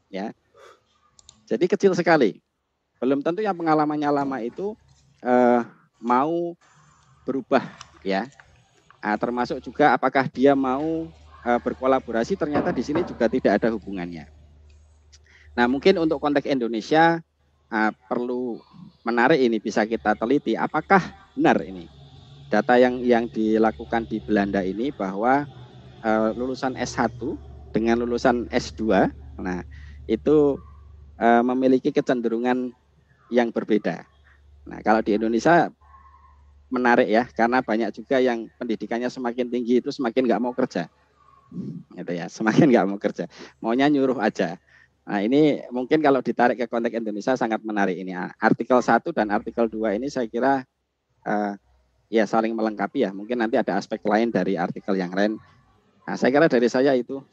ya. Jadi kecil sekali. Belum tentu yang pengalamannya lama itu mau berubah ya. Nah, termasuk juga apakah dia mau berkolaborasi, ternyata di sini juga tidak ada hubungannya. Nah, mungkin untuk konteks Indonesia perlu menarik ini bisa kita teliti apakah benar ini data yang dilakukan di Belanda ini bahwa lulusan S1 dengan lulusan S2 nah itu memiliki kecenderungan yang berbeda. Nah, kalau di Indonesia menarik ya, karena banyak juga yang pendidikannya semakin tinggi itu semakin nggak mau kerja, gitu ya, semakin nggak mau kerja, maunya nyuruh aja. Nah, ini mungkin kalau ditarik ke konteks Indonesia sangat menarik ini. Artikel 1 dan artikel 2 ini saya kira ya saling melengkapi ya. Mungkin nanti ada aspek lain dari artikel yang lain. Nah, saya kira dari saya itu.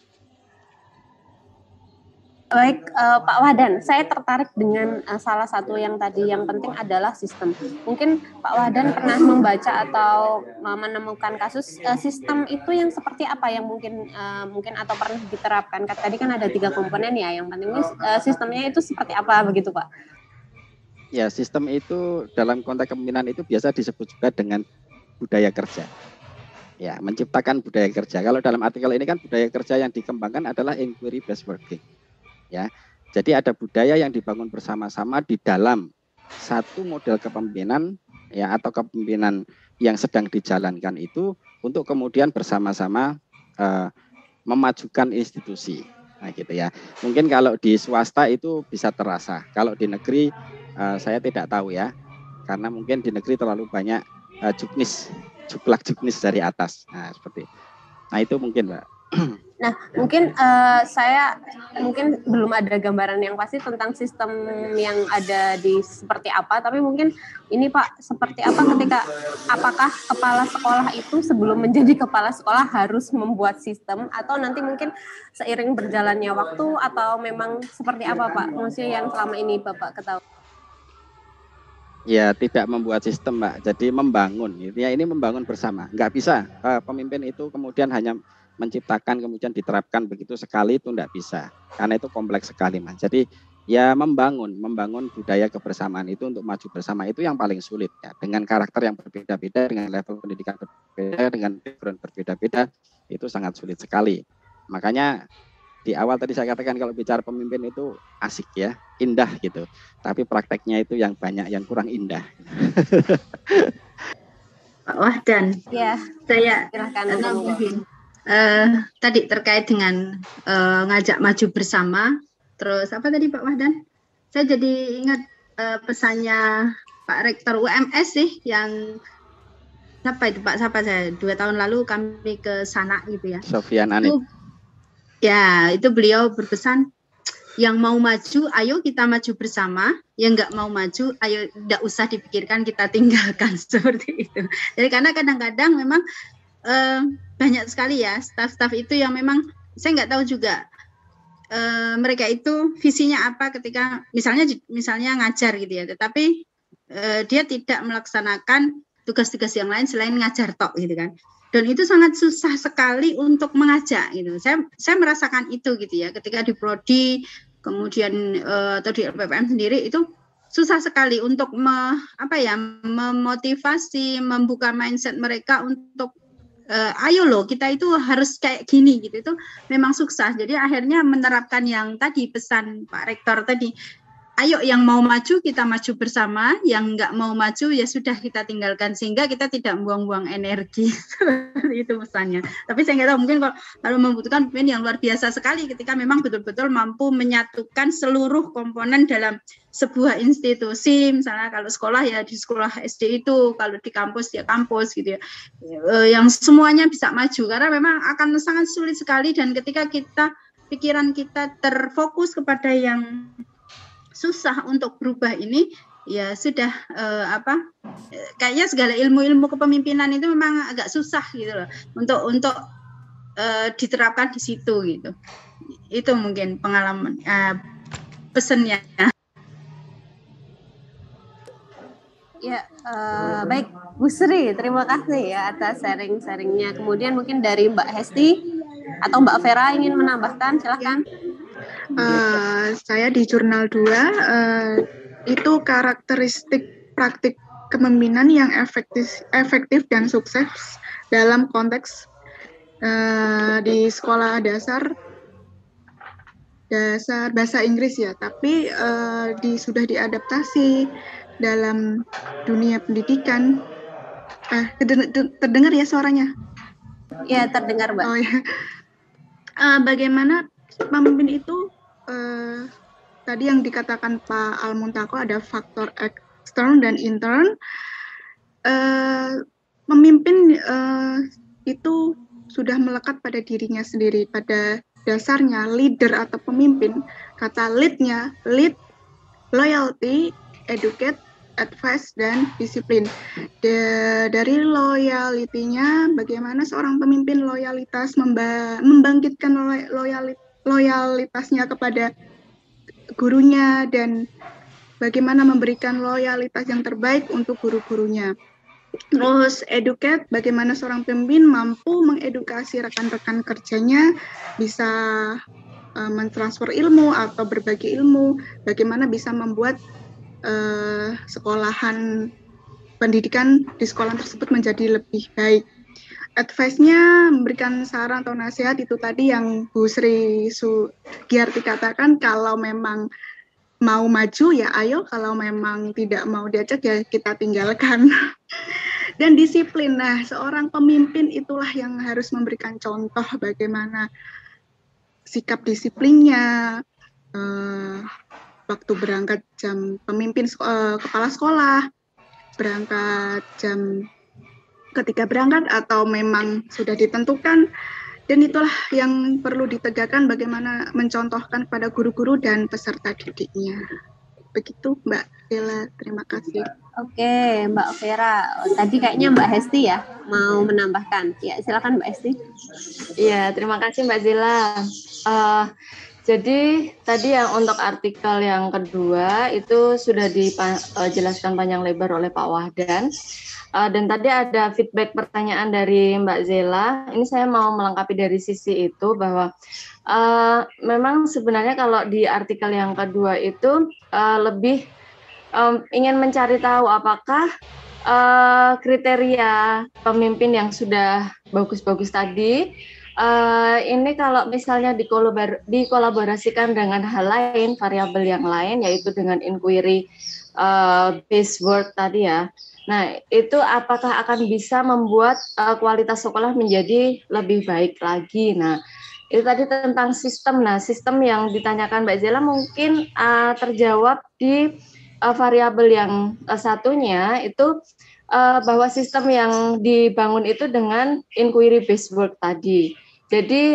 Baik, Pak Wahdan, saya tertarik dengan salah satu yang tadi yang penting adalah sistem. Mungkin Pak Wahdan pernah membaca atau menemukan kasus sistem itu yang seperti apa yang mungkin atau pernah diterapkan. Tadi kan ada 3 komponen ya, yang penting sistemnya itu seperti apa begitu Pak? Ya, sistem itu dalam konteks kepemimpinan itu biasa disebut juga dengan budaya kerja. Ya, menciptakan budaya kerja. Kalau dalam artikel ini kan budaya kerja yang dikembangkan adalah inquiry based working. Ya, jadi ada budaya yang dibangun bersama-sama di dalam satu model kepemimpinan ya atau kepemimpinan yang sedang dijalankan itu untuk kemudian bersama-sama memajukan institusi. Nah, gitu ya. Mungkin kalau di swasta itu bisa terasa. Kalau di negeri saya tidak tahu ya. Karena mungkin di negeri terlalu banyak juklak juknis dari atas. Nah, seperti. Nah, itu mungkin, Mbak. Nah, mungkin saya belum ada gambaran yang pasti tentang sistem yang ada di seperti apa, tapi mungkin ini Pak, seperti apa apakah kepala sekolah itu sebelum menjadi kepala sekolah harus membuat sistem atau nanti mungkin seiring berjalannya waktu atau memang seperti apa Pak? Maksudnya yang selama ini Bapak ketahui. Ya, tidak membuat sistem, Mbak. Jadi membangun. Ya, ini membangun bersama. Nggak bisa pemimpin itu kemudian hanya menciptakan kemudian diterapkan begitu sekali itu tidak bisa karena itu kompleks sekali Mas. Jadi ya membangun budaya kebersamaan itu untuk maju bersama itu yang paling sulit ya, dengan karakter yang berbeda-beda, dengan level pendidikan berbeda, dengan background berbeda-beda itu sangat sulit sekali. Makanya di awal tadi saya katakan kalau bicara pemimpin itu asik ya, indah gitu. Tapi prakteknya itu yang banyak yang kurang indah. Pak Wahdan, ya, saya nambahin. Tadi terkait dengan ngajak maju bersama, terus apa tadi Pak Wahdan? Saya jadi ingat pesannya Pak Rektor UMS sih, yang siapa saya 2 tahun lalu kami ke sana gitu ya. Sofian Anit. Ya, itu beliau berpesan, yang mau maju, ayo kita maju bersama. Yang nggak mau maju, ayo tidak usah dipikirkan, kita tinggalkan, seperti itu. Jadi karena kadang-kadang memang banyak sekali ya staf-staf itu yang memang saya nggak tahu juga mereka itu visinya apa ketika misalnya ngajar gitu ya, tetapi dia tidak melaksanakan tugas-tugas yang lain selain ngajar tok gitu kan. Dan itu sangat susah sekali untuk mengajak gitu. Saya merasakan itu gitu ya, ketika di prodi kemudian atau di LPPM sendiri itu susah sekali untuk memotivasi, membuka mindset mereka untuk ayo loh kita itu harus kayak gini gitu. Itu memang sukses. Jadi akhirnya menerapkan yang tadi pesan Pak Rektor tadi, ayo yang mau maju kita maju bersama, yang nggak mau maju ya sudah kita tinggalkan, sehingga kita tidak buang-buang energi. Itu pesannya. Tapi saya nggak tahu, mungkin kalau membutuhkan pemimpin yang luar biasa sekali ketika memang betul-betul mampu menyatukan seluruh komponen dalam sebuah institusi. Misalnya kalau sekolah ya di sekolah SD itu, kalau di kampus ya kampus gitu ya, yang semuanya bisa maju, karena memang akan sangat sulit sekali. Dan ketika pikiran kita terfokus kepada yang susah untuk berubah ini, ya sudah kayaknya segala ilmu-ilmu kepemimpinan itu memang agak susah gitu loh untuk diterapkan di situ gitu. Itu mungkin pengalaman pesannya. Ya, baik Bu Sri, terima kasih ya atas sharing-sharingnya. Kemudian mungkin dari Mbak Hesti atau Mbak Vera ingin menambahkan, silakan. Saya di jurnal 2 itu karakteristik praktik kepemimpinan yang efektif dan sukses dalam konteks di sekolah dasar bahasa Inggris ya, tapi sudah diadaptasi dalam dunia pendidikan. Terdengar ya suaranya? Ya, terdengar Mbak. Oh ya. Bagaimana pemimpin itu tadi yang dikatakan Pak Al-Muntako, ada faktor ekstern dan intern. Pemimpin itu sudah melekat pada dirinya sendiri. Pada dasarnya leader atau pemimpin, kata lead-nya, lead, loyalty, educate, advice, dan disiplin. Dari loyalty-nya, bagaimana seorang pemimpin loyalitas membangkitkan loyalitasnya kepada gurunya, dan bagaimana memberikan loyalitas yang terbaik untuk guru-gurunya. Terus educate, bagaimana seorang pemimpin mampu mengedukasi rekan-rekan kerjanya, bisa mentransfer ilmu atau berbagi ilmu, bagaimana bisa membuat sekolahan pendidikan di sekolah tersebut menjadi lebih baik. Advice-nya memberikan saran atau nasihat, itu tadi yang Bu Sri Sugiyarti katakan, kalau memang mau maju ya ayo, kalau memang tidak mau diajak ya kita tinggalkan. Dan disiplin, nah seorang pemimpin itulah yang harus memberikan contoh bagaimana sikap disiplinnya, waktu berangkat jam, pemimpin kepala sekolah berangkat jam ketika berangkat atau memang sudah ditentukan. Dan itulah yang perlu ditegakkan, bagaimana mencontohkan kepada guru-guru dan peserta didiknya. Begitu Mbak Bella, terima kasih. Oke, Mbak Vera. Tadi kayaknya Mbak Hesti ya mau menambahkan. Ya, silakan Mbak Hesti. Iya, terima kasih Mbak Zila. Jadi tadi yang untuk artikel yang kedua itu sudah dijelaskan panjang lebar oleh Pak Wahdan. Dan tadi ada feedback pertanyaan dari Mbak Zela. Ini saya mau melengkapi dari sisi itu bahwa memang sebenarnya kalau di artikel yang kedua itu lebih ingin mencari tahu apakah kriteria pemimpin yang sudah bagus-bagus tadi ini kalau misalnya dikolaborasikan dengan hal lain, variabel yang lain, yaitu dengan inquiry based work tadi ya. Nah, itu apakah akan bisa membuat kualitas sekolah menjadi lebih baik lagi? Nah, itu tadi tentang sistem. Nah, sistem yang ditanyakan Mbak Zela mungkin terjawab di variabel yang satunya, itu bahwa sistem yang dibangun itu dengan inquiry based work tadi. Jadi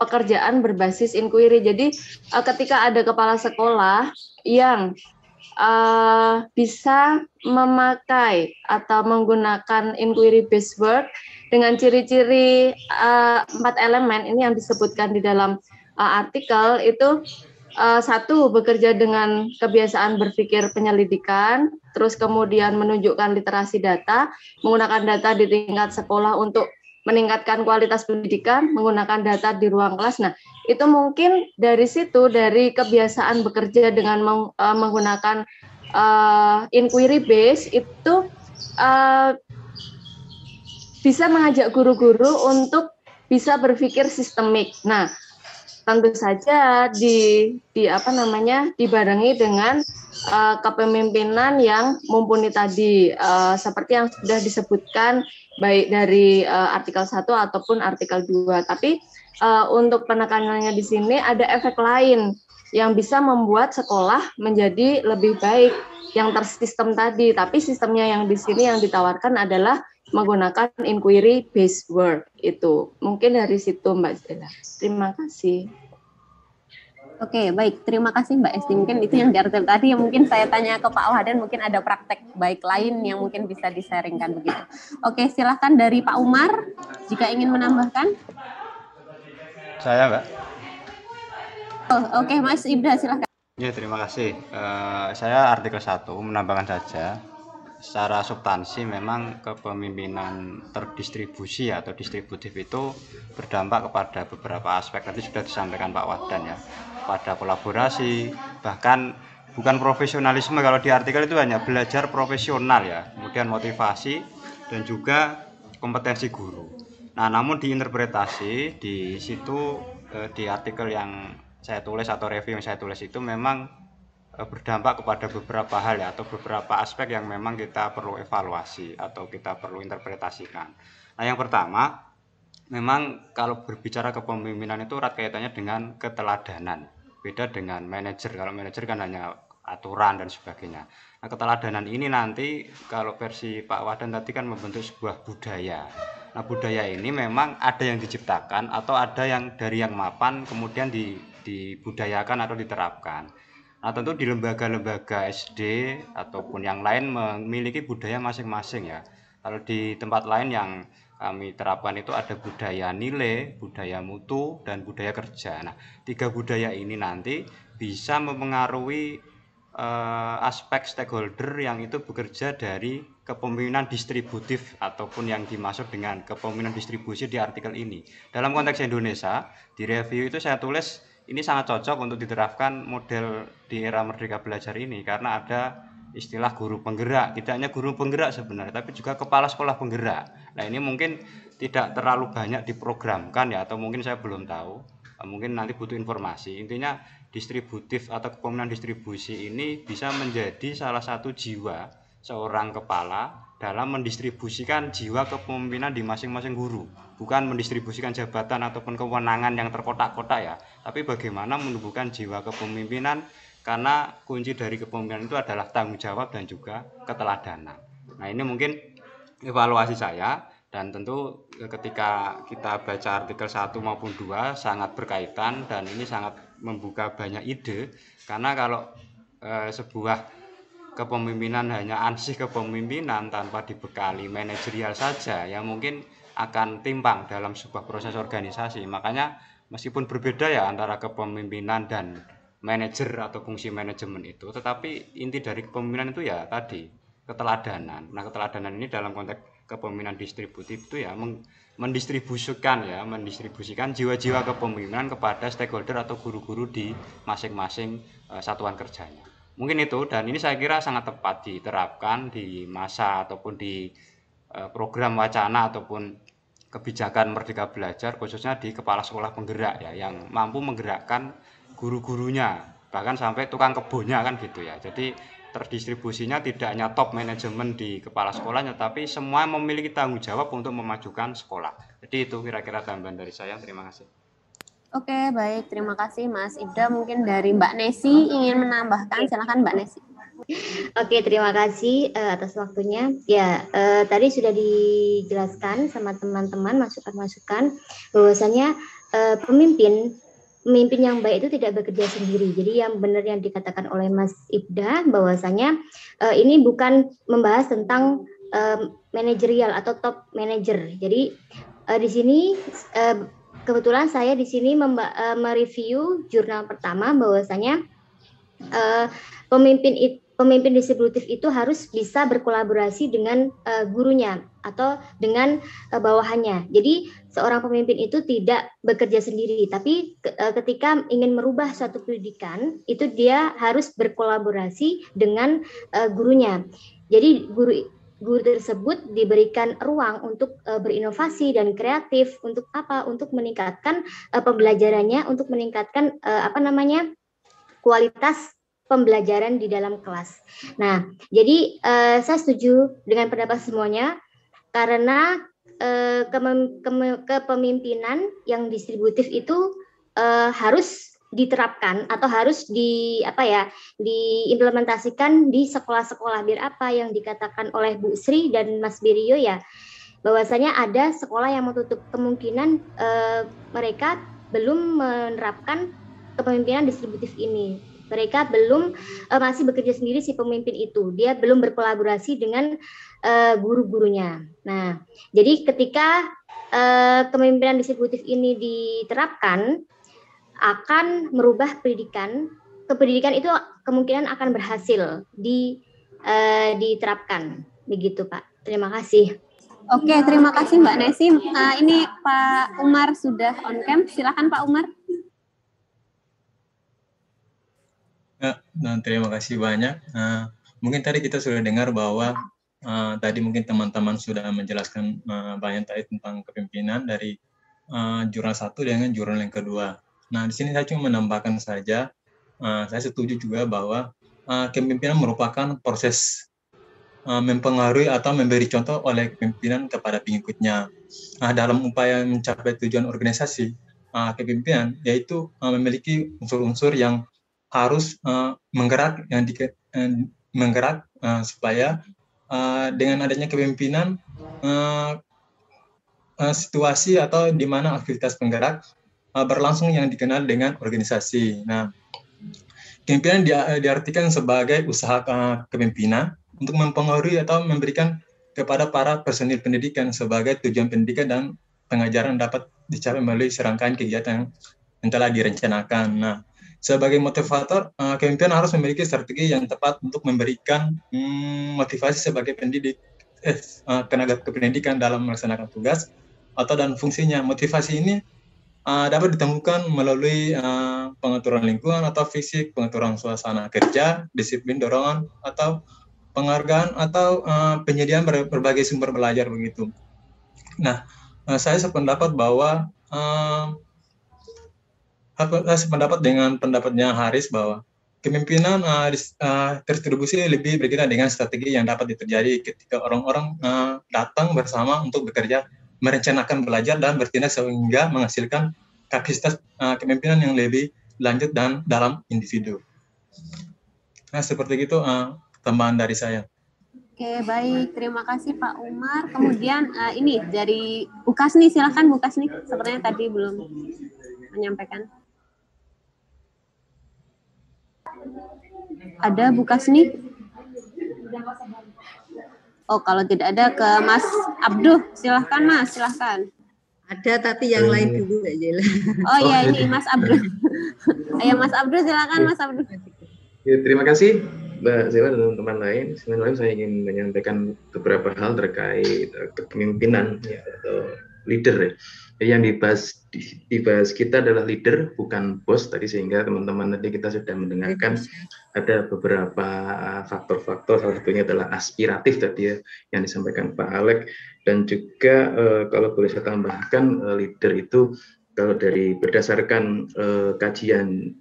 pekerjaan berbasis inquiry. Jadi ketika ada kepala sekolah yang bisa memakai atau menggunakan inquiry based work dengan ciri-ciri 4 elemen ini yang disebutkan di dalam artikel itu, 1, bekerja dengan kebiasaan berpikir penyelidikan, terus kemudian menunjukkan literasi data, menggunakan data di tingkat sekolah untuk meningkatkan kualitas pendidikan, menggunakan data di ruang kelas. Nah, itu mungkin dari situ, dari kebiasaan bekerja dengan menggunakan inquiry base, itu bisa mengajak guru-guru untuk bisa berpikir sistemik. Nah, tentu saja dibarengi dengan kepemimpinan yang mumpuni tadi, seperti yang sudah disebutkan baik dari artikel 1 ataupun artikel 2. Tapi untuk penekanannya di sini ada efek lain yang bisa membuat sekolah menjadi lebih baik yang tersistem tadi. Tapi sistemnya yang di sini yang ditawarkan adalah menggunakan inquiry based work itu. Mungkin dari situ Mbak Zela. Terima kasih. Oke, baik. Terima kasih Mbak Esti. Mungkin itu yang diartikel tadi yang mungkin saya tanya ke Pak Wahdan, mungkin ada praktek baik lain yang mungkin bisa di-sharingkan begitu. Oke, silahkan dari Pak Umar jika ingin menambahkan. Saya, Mbak. Oh, oke, Mas Ibda silahkan. Ya, terima kasih. Saya artikel 1 menambahkan saja. Secara substansi memang kepemimpinan terdistribusi atau distributif itu berdampak kepada beberapa aspek. Tadi sudah disampaikan Pak Wahdan ya, pada kolaborasi, bahkan bukan profesionalisme. Kalau di artikel itu hanya belajar profesional ya, kemudian motivasi dan juga kompetensi guru. Nah, namun diinterpretasi di situ di artikel yang saya tulis atau review yang saya tulis itu memang berdampak kepada beberapa hal ya, atau beberapa aspek yang memang kita perlu evaluasi atau kita perlu interpretasikan. Nah, yang pertama, memang kalau berbicara kepemimpinan itu erat kaitannya dengan keteladanan. Beda dengan manajer. Kalau manajer kan hanya aturan dan sebagainya. Nah, keteladanan ini nanti kalau versi Pak Wahdan tadi kan membentuk sebuah budaya. Nah, budaya ini memang ada yang diciptakan atau ada yang dari yang mapan kemudian dibudayakan atau diterapkan. Nah, tentu di lembaga-lembaga SD ataupun yang lain memiliki budaya masing-masing ya. Kalau di tempat lain yang kami terapkan itu ada budaya nilai, budaya mutu, dan budaya kerja. Nah, 3 budaya ini nanti bisa mempengaruhi aspek stakeholder yang itu bekerja dari kepemimpinan distributif ataupun yang dimaksud dengan kepemimpinan distribusi di artikel ini. Dalam konteks Indonesia, di review itu saya tulis ini sangat cocok untuk diterapkan model di era Merdeka Belajar ini karena ada istilah guru penggerak. Tidak hanya guru penggerak sebenarnya, tapi juga kepala sekolah penggerak. Nah, ini mungkin tidak terlalu banyak diprogramkan ya, atau mungkin saya belum tahu. Mungkin nanti butuh informasi. Intinya distributif atau kepemimpinan distribusi ini bisa menjadi salah satu jiwa seorang kepala dalam mendistribusikan jiwa kepemimpinan di masing-masing guru. Bukan mendistribusikan jabatan ataupun kewenangan yang terkotak-kotak ya, tapi bagaimana menumbuhkan jiwa kepemimpinan, karena kunci dari kepemimpinan itu adalah tanggung jawab dan juga keteladanan. Nah, ini mungkin evaluasi saya, dan tentu ketika kita baca artikel 1 maupun 2 sangat berkaitan dan ini sangat membuka banyak ide, karena kalau sebuah kepemimpinan hanya ansih kepemimpinan tanpa dibekali manajerial saja, ya mungkin akan timpang dalam sebuah proses organisasi. Makanya meskipun berbeda ya antara kepemimpinan dan manajer atau fungsi manajemen itu, tetapi inti dari kepemimpinan itu ya tadi keteladanan. Nah, keteladanan ini dalam konteks kepemimpinan distributif itu ya mendistribusikan jiwa-jiwa kepemimpinan kepada stakeholder atau guru-guru di masing-masing satuan kerjanya. Mungkin itu, dan ini saya kira sangat tepat diterapkan di masa ataupun di program wacana ataupun kebijakan Merdeka Belajar, khususnya di kepala sekolah penggerak ya, yang mampu menggerakkan guru-gurunya, bahkan sampai tukang kebunnya kan gitu ya. Jadi terdistribusinya tidak hanya top manajemen di kepala sekolahnya, tapi semua memiliki tanggung jawab untuk memajukan sekolah. Jadi itu kira-kira tambahan dari saya. Terima kasih. Oke, baik. Terima kasih Mas Ibda. Mungkin dari Mbak Nesi ingin menambahkan. Silakan Mbak Nesi. Oke, terima kasih atas waktunya. Ya, tadi sudah dijelaskan sama teman-teman masukan-masukan bahwasanya pemimpin yang baik itu tidak bekerja sendiri. Jadi yang benar yang dikatakan oleh Mas Ibda bahwasanya ini bukan membahas tentang manajerial atau top manager. Jadi di sini kebetulan saya di sini mereview jurnal pertama bahwasanya pemimpin distributif itu harus bisa berkolaborasi dengan gurunya atau dengan bawahannya. Jadi seorang pemimpin itu tidak bekerja sendiri, tapi ketika ingin merubah suatu pendidikan itu dia harus berkolaborasi dengan gurunya. Jadi guru tersebut diberikan ruang untuk berinovasi dan kreatif untuk apa? Untuk meningkatkan pembelajarannya, untuk meningkatkan kualitas pembelajaran di dalam kelas. Nah, jadi saya setuju dengan pendapat semuanya karena kepemimpinan yang distributif itu harus diterapkan atau harus diimplementasikan di sekolah-sekolah. Biar apa yang dikatakan oleh Bu Sri dan Mas Birio ya, bahwasanya ada sekolah yang menutup kemungkinan mereka belum menerapkan kepemimpinan distributif ini. Mereka belum masih bekerja sendiri si pemimpin itu, dia belum berkolaborasi dengan guru-gurunya. Nah, jadi ketika kepemimpinan distributif ini diterapkan, akan merubah pendidikan. Kependidikan itu kemungkinan akan berhasil diterapkan. Begitu, Pak. Terima kasih. Oke, terima kasih Mbak Nesim. Ini Pak Umar sudah on cam. Silakan Pak Umar. Terima kasih banyak. Mungkin tadi kita sudah dengar bahwa tadi mungkin teman-teman sudah menjelaskan banyak tadi tentang kepemimpinan dari jurnal 1 dengan jurnal yang kedua. Nah, di sini saya cuma menambahkan saja, saya setuju juga bahwa kepemimpinan merupakan proses mempengaruhi atau memberi contoh oleh kepemimpinan kepada pengikutnya. Nah, dalam upaya mencapai tujuan organisasi, kepemimpinan yaitu memiliki unsur-unsur yang harus menggerak, supaya dengan adanya kepemimpinan situasi atau di mana aktivitas penggerak berlangsung yang dikenal dengan organisasi. Nah, kepemimpinan diartikan sebagai usaha kepemimpinan untuk mempengaruhi atau memberikan kepada para personil pendidikan sebagai tujuan pendidikan dan pengajaran dapat dicapai melalui serangkaian kegiatan yang telah direncanakan. Nah, sebagai motivator, kepemimpinan harus memiliki strategi yang tepat untuk memberikan motivasi sebagai tenaga kependidikan dalam melaksanakan tugas atau dan fungsinya. Motivasi ini dapat ditemukan melalui pengaturan lingkungan atau fisik, pengaturan suasana kerja, disiplin dorongan, atau penghargaan, atau penyediaan berbagai sumber belajar begitu. Nah, saya sependapat bahwa saya sependapat dengan pendapatnya Haris bahwa kepemimpinan terdistribusi lebih berkaitan dengan strategi yang dapat terjadi ketika orang-orang datang bersama untuk bekerja, merencanakan belajar dan bertindak sehingga menghasilkan kapasitas kepemimpinan yang lebih lanjut dan dalam individu. Nah, seperti itu tambahan dari saya. Oke, baik. Terima kasih Pak Umar. Kemudian ini dari Bu Kasni, silakan Bu Kasni. Sepertinya tadi belum menyampaikan. Ada Bu Kasni? Oh, kalau tidak ada ke Mas Abduh, silahkan Mas, silahkan. Ada tapi yang lain dulu aja. Oh iya, ini Mas Abduh. Ayo Mas Abduh, silahkan Mas Abduh. Ya, terima kasih Mbak Zela dan teman-teman lain. Sebenarnya saya ingin menyampaikan beberapa hal terkait kepemimpinan ya, atau leader ya. Jadi yang dibahas kita adalah leader, bukan bos tadi, sehingga teman-teman nanti kita sudah mendengarkan ada beberapa faktor-faktor, salah satunya adalah aspiratif tadi ya yang disampaikan Pak Alek, dan juga kalau boleh saya tambahkan leader itu kalau dari berdasarkan kajian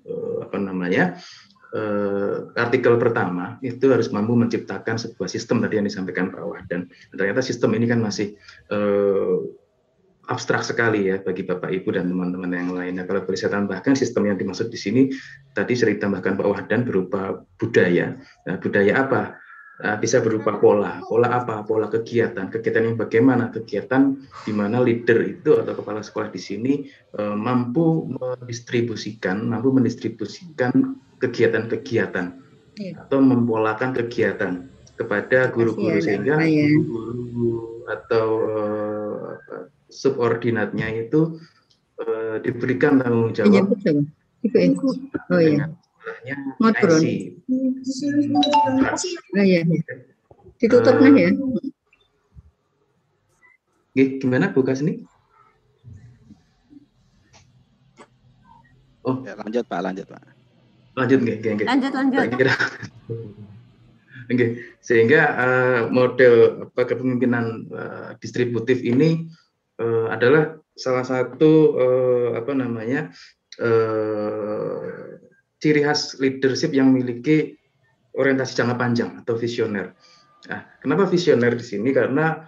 artikel pertama itu harus mampu menciptakan sebuah sistem tadi yang disampaikan Pak Wahdan. Ternyata sistem ini kan masih abstrak sekali ya bagi Bapak Ibu dan teman-teman yang lain. Nah, kalau boleh saya tambahkan, sistem yang dimaksud di sini tadi sering ditambahkan Pak Wahdan berupa budaya. Nah, budaya apa? Bisa berupa pola. Pola apa? Pola kegiatan. Kegiatan yang bagaimana? Kegiatan di mana leader itu atau kepala sekolah di sini mampu mendistribusikan kegiatan-kegiatan atau mempolakan kegiatan kepada guru-guru, sehingga guru atau subordinatnya itu diberikan tanggung jawab ditutup nah ya. Gimana Bu Kasni? Oh ya, lanjut Pak. Lanjut. Lanjut. Sehingga model kepemimpinan distributif ini adalah salah satu ciri khas leadership yang memiliki orientasi jangka panjang atau visioner. Nah, kenapa visioner di sini? Karena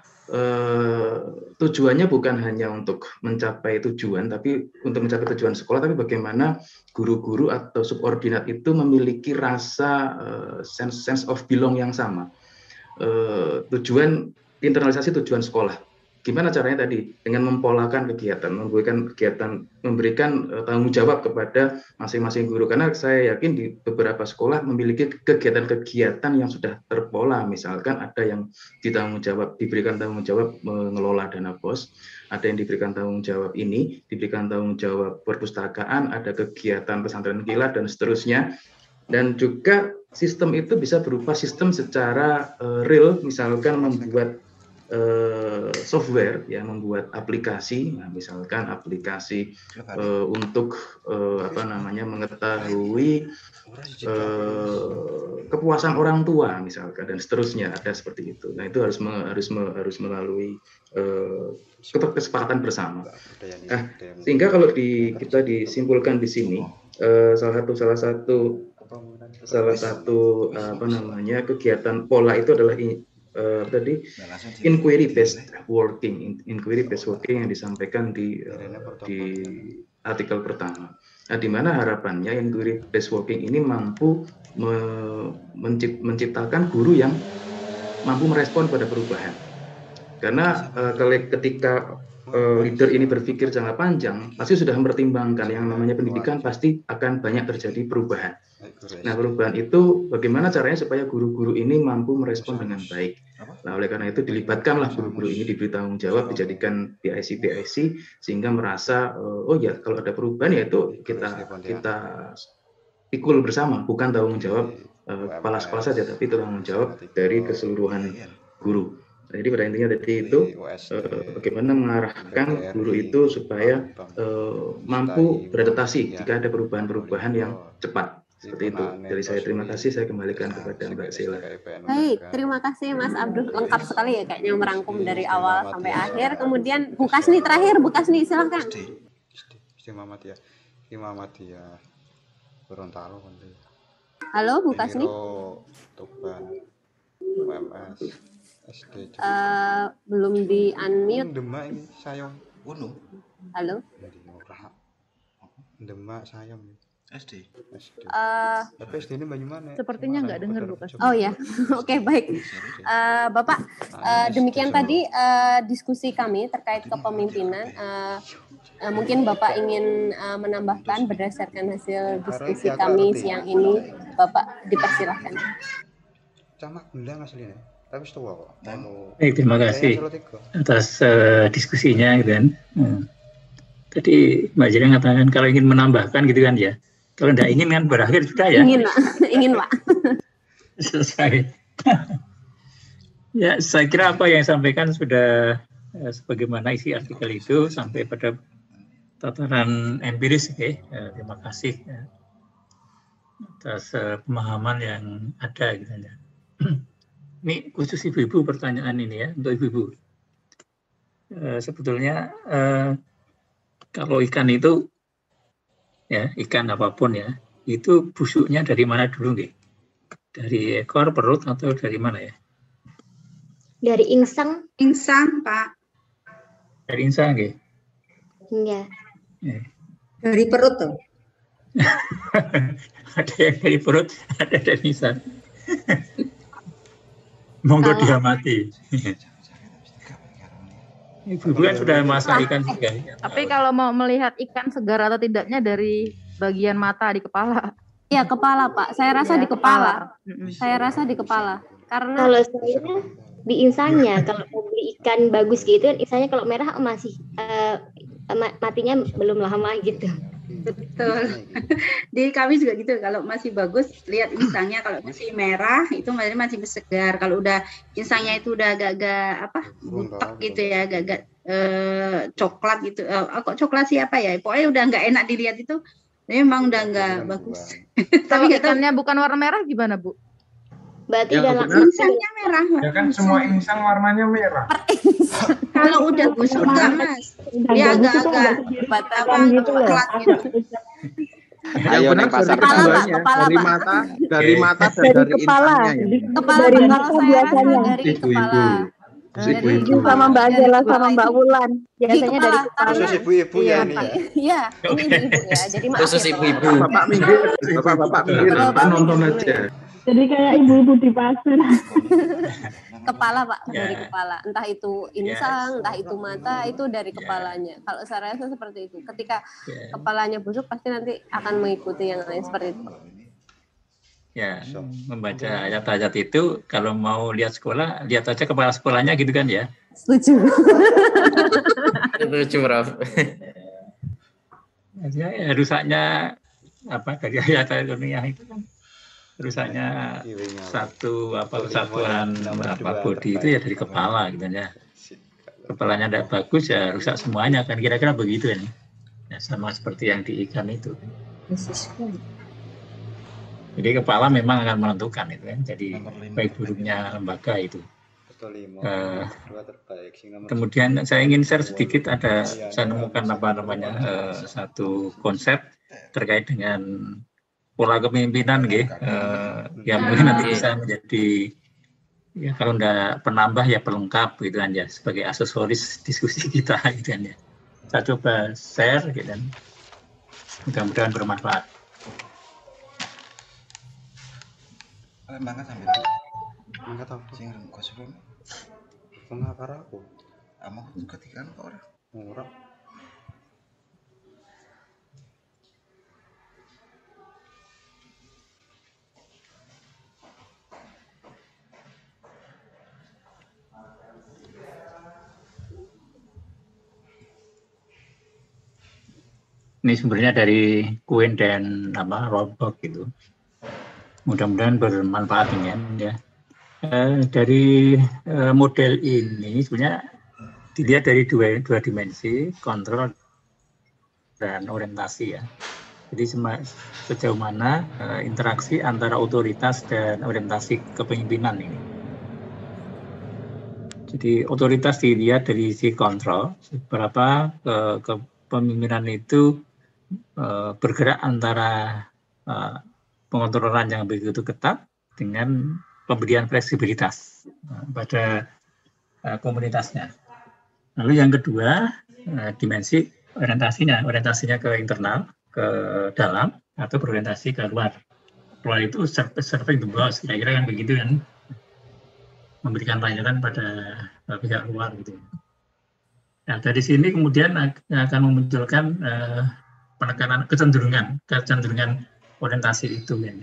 tujuannya bukan hanya untuk mencapai tujuan, tapi untuk mencapai tujuan sekolah, tapi bagaimana guru-guru atau subordinat itu memiliki rasa sense of belong yang sama. Tujuan internalisasi tujuan sekolah. Gimana caranya tadi? Dengan mempolakan kegiatan, memberikan tanggung jawab kepada masing-masing guru. Karena saya yakin di beberapa sekolah memiliki kegiatan-kegiatan yang sudah terpola. Misalkan ada yang diberikan tanggung jawab mengelola dana BOS, ada yang diberikan tanggung jawab diberikan tanggung jawab perpustakaan, ada kegiatan pesantren kilat dan seterusnya. Dan juga sistem itu bisa berupa sistem secara real, misalkan membuat software, ya, membuat aplikasi, nah, misalkan aplikasi untuk mengetahui kepuasan orang tua, misalkan, dan seterusnya, ada seperti itu. Nah, itu harus melalui kesepakatan bersama. Nah, sehingga kalau kita disimpulkan di sini, salah satu kegiatan pola itu adalah inquiry based working yang disampaikan di artikel pertama. Nah, di mana harapannya inquiry based working ini mampu menciptakan guru yang mampu merespon pada perubahan. Karena ketika leader ini berpikir jangka panjang, pasti sudah mempertimbangkan yang namanya pendidikan pasti akan banyak terjadi perubahan. Nah, perubahan itu bagaimana caranya supaya guru-guru ini mampu merespon dengan baik. Nah, oleh karena itu dilibatkanlah guru-guru ini, diberi tanggung jawab, dijadikan PIC sehingga merasa oh ya, kalau ada perubahan ya itu kita pikul bersama, bukan tanggung jawab kepala sekolah saja, tapi itu tanggung jawab dari keseluruhan guru. Jadi pada intinya tadi itu bagaimana mengarahkan guru itu supaya mampu beradaptasi jika ada perubahan-perubahan yang cepat. Seperti itu. Dari saya terima kasih, saya kembalikan kepada Mbak Sheila. Baik, terima kasih Mas Abdul, lengkap sekali ya kayaknya merangkum dari awal sampai akhir. Kemudian Bu Kasni terakhir, Bu Kasni silahkan. Muhammadiyah Gorontalo. Halo Bu Kasni. Tuban UMS SD. Belum di unmute. Demak ini sayang. Halo. Demak sayang. SD. Tapi SD ini bagaimana? Sepertinya nggak dengar Bu Kasni. Oh ya, oke, baik. Bapak, demikian tadi diskusi kami terkait kepemimpinan. Mungkin Bapak ingin menambahkan berdasarkan hasil diskusi kami siang ini, Bapak dipersilahkan. Camak benda aslinya, tapi setua kok. Baik, terima kasih atas diskusinya, gitu kan. Tadi Mbak Jira mengatakan kalau ingin menambahkan gitu kan ya. Kalau tidak ingin kan berakhir sudah ya. Ingin Pak. Selesai. Ya, saya kira apa yang disampaikan sudah sebagaimana isi artikel itu sampai pada tataran empiris. Terima kasih atas pemahaman yang ada gitu ya. Ini khusus ibu-ibu pertanyaan ini ya, untuk ibu-ibu. Sebetulnya kalau ikan itu ya, ikan apapun ya, itu busuknya dari mana dulu nggih? Dari ekor, perut, atau dari mana ya? Dari insang. Insang, Pak. Dari insang nggih? Iya. Ya. Dari perut tuh. Ada yang dari perut, ada dari insang. Monggo diamati. Ibu kan sudah masak ikan juga. Tapi kalau mau melihat ikan segar atau tidaknya dari bagian mata di kepala. Ya, kepala Pak. Saya rasa di kepala. Saya rasa di kepala. Karena kalau saya di insangnya, kalau mau beli ikan bagus gitu, insangnya kalau merah masih matinya belum lama gitu. Betul. Di kami juga gitu. Kalau masih bagus, lihat insangnya. Kalau masih merah, itu masih segar. Kalau udah insangnya itu udah agak-agak butek gitu ya, agak-agak coklat gitu. Kok coklat siapa ya? Pokoknya udah nggak enak dilihat itu. Memang udah nggak bagus. Tapi ikannya bukan warna merah gimana Bu? Berarti Yang dalam benar, Insangnya merah. Ya kan semua insang warnanya merah. Kalau udah busuk enggak, Mas? Dia agak-agak gitu loh. yang Ayo benar neng pasar dari keduanya, kepala, dari Pak. mata, dari mata dan Dari dari kepala. insangnya ya. Kepala Dari Pak, mata kalau saya rasa biasanya. dari kepala. Dari ibu sama Mbak Azela sama Mbak Wulan. Biasanya dari kepala. Khusus ibu-ibu ya ini ya. Iya, ini ibu-ibu ya. Jadi maaf Khusus ya, ibu-ibu. Bapak minggir, bapak minggir, Bapak nonton aja. Jadi kayak ibu-ibu di pasar. kepala Pak, Ya. dari kepala. Entah itu insang, entah itu mata, itu dari kepalanya. Kalau saya rasa seperti itu. Ketika kepalanya busuk pasti nanti akan mengikuti yang lain seperti itu. Ya, membaca ayat-ayat itu kalau mau lihat sekolah, lihat aja kepala sekolahnya gitu kan ya. Setuju. Setuju, Prof. Ya, rusaknya apa dari ayat-ayat dunia itu kan rusaknya satu kesatuan body itu ya dari kepala gitu ya. Kepalanya tidak bagus ya rusak semuanya kan kira-kira begitu ya. Ya, sama seperti yang di ikan itu. Jadi kepala memang akan menentukan itu kan. Jadi baik buruknya lembaga itu. Kemudian saya ingin share sedikit saya nemukan satu konsep terkait dengan pola kepemimpinan yang mungkin nanti bisa menjadi ya kalau enggak penambah ya pelengkap gitu kan ya sebagai aksesoris diskusi kita gitu kan ya. Saya coba share gitu kan. Mudah-mudahan bermanfaat. Mangkat sambil. Mangkat apa? Sing gosip. Penakar aku. Amah ketika kok ora. Ini sebenarnya dari Queen dan Rollbox gitu. Mudah-mudahan bermanfaat ini ya. Dari model ini sebenarnya dilihat dari dua dimensi, kontrol dan orientasi ya. Jadi sejauh mana interaksi antara otoritas dan orientasi kepemimpinan ini. Jadi otoritas dilihat dari sisi kontrol, seberapa kepemimpinan itu bergerak antara pengontrolan yang begitu ketat dengan pemberian fleksibilitas pada komunitasnya. Lalu yang kedua, dimensi orientasinya ke internal, ke dalam, atau berorientasi ke luar. Luar itu serving the boss, kira-kira kan begitu kan, memberikan pelayanan pada pihak luar gitu. Nah dari sini kemudian akan memunculkan penekanan kecenderungan orientasi itu ya.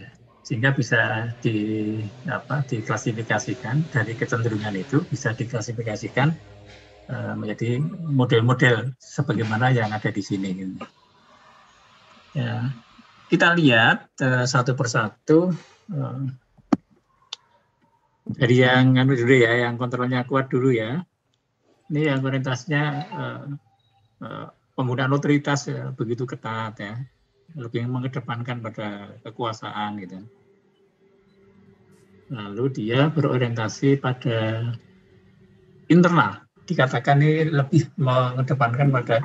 Sehingga bisa diklasifikasikan dari kecenderungan itu bisa diklasifikasikan menjadi model-model sebagaimana yang ada di sini. Ya, kita lihat satu persatu dari yang dulu ya, yang kontrolnya kuat dulu ya. Ini yang orientasinya penggunaan otoritas begitu ketat ya. Lebih mengedepankan pada kekuasaan gitu. Lalu dia berorientasi pada internal, dikatakan ini lebih mengedepankan pada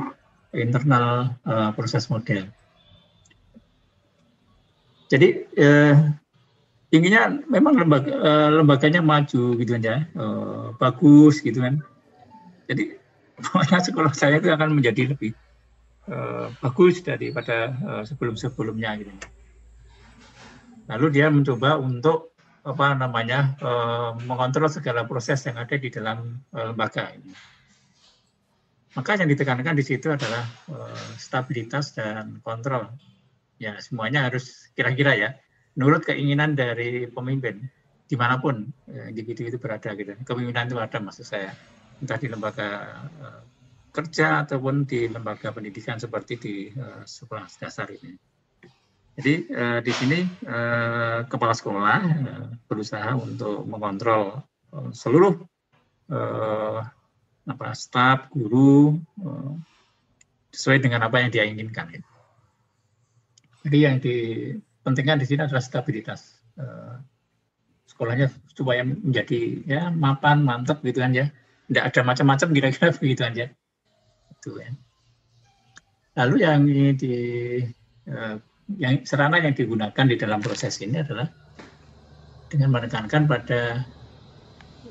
internal proses model. Jadi inginnya memang lembaganya maju gitu kan ya, bagus gitu kan. Jadi pokoknya sekolah saya itu akan menjadi lebih bagus daripada sebelum-sebelumnya gitu. Lalu dia mencoba untuk mengontrol segala proses yang ada di dalam lembaga ini. Maka yang ditekankan di situ adalah stabilitas dan kontrol. Ya semuanya harus kira-kira ya menurut keinginan dari pemimpin dimanapun individu itu berada gitu. Kepemimpinan itu ada maksud saya entah di lembaga kerja ataupun di lembaga pendidikan seperti di sekolah dasar ini. Jadi di sini kepala sekolah berusaha untuk mengontrol seluruh staf, guru sesuai dengan apa yang dia inginkan. Jadi yang dipentingkan di sini adalah stabilitas sekolahnya supaya menjadi ya mapan, mantap gitu kan ya. Tidak ada macam-macam kira-kira begitu aja. Itu ya. Lalu yang sarana yang digunakan di dalam proses ini adalah dengan menekankan pada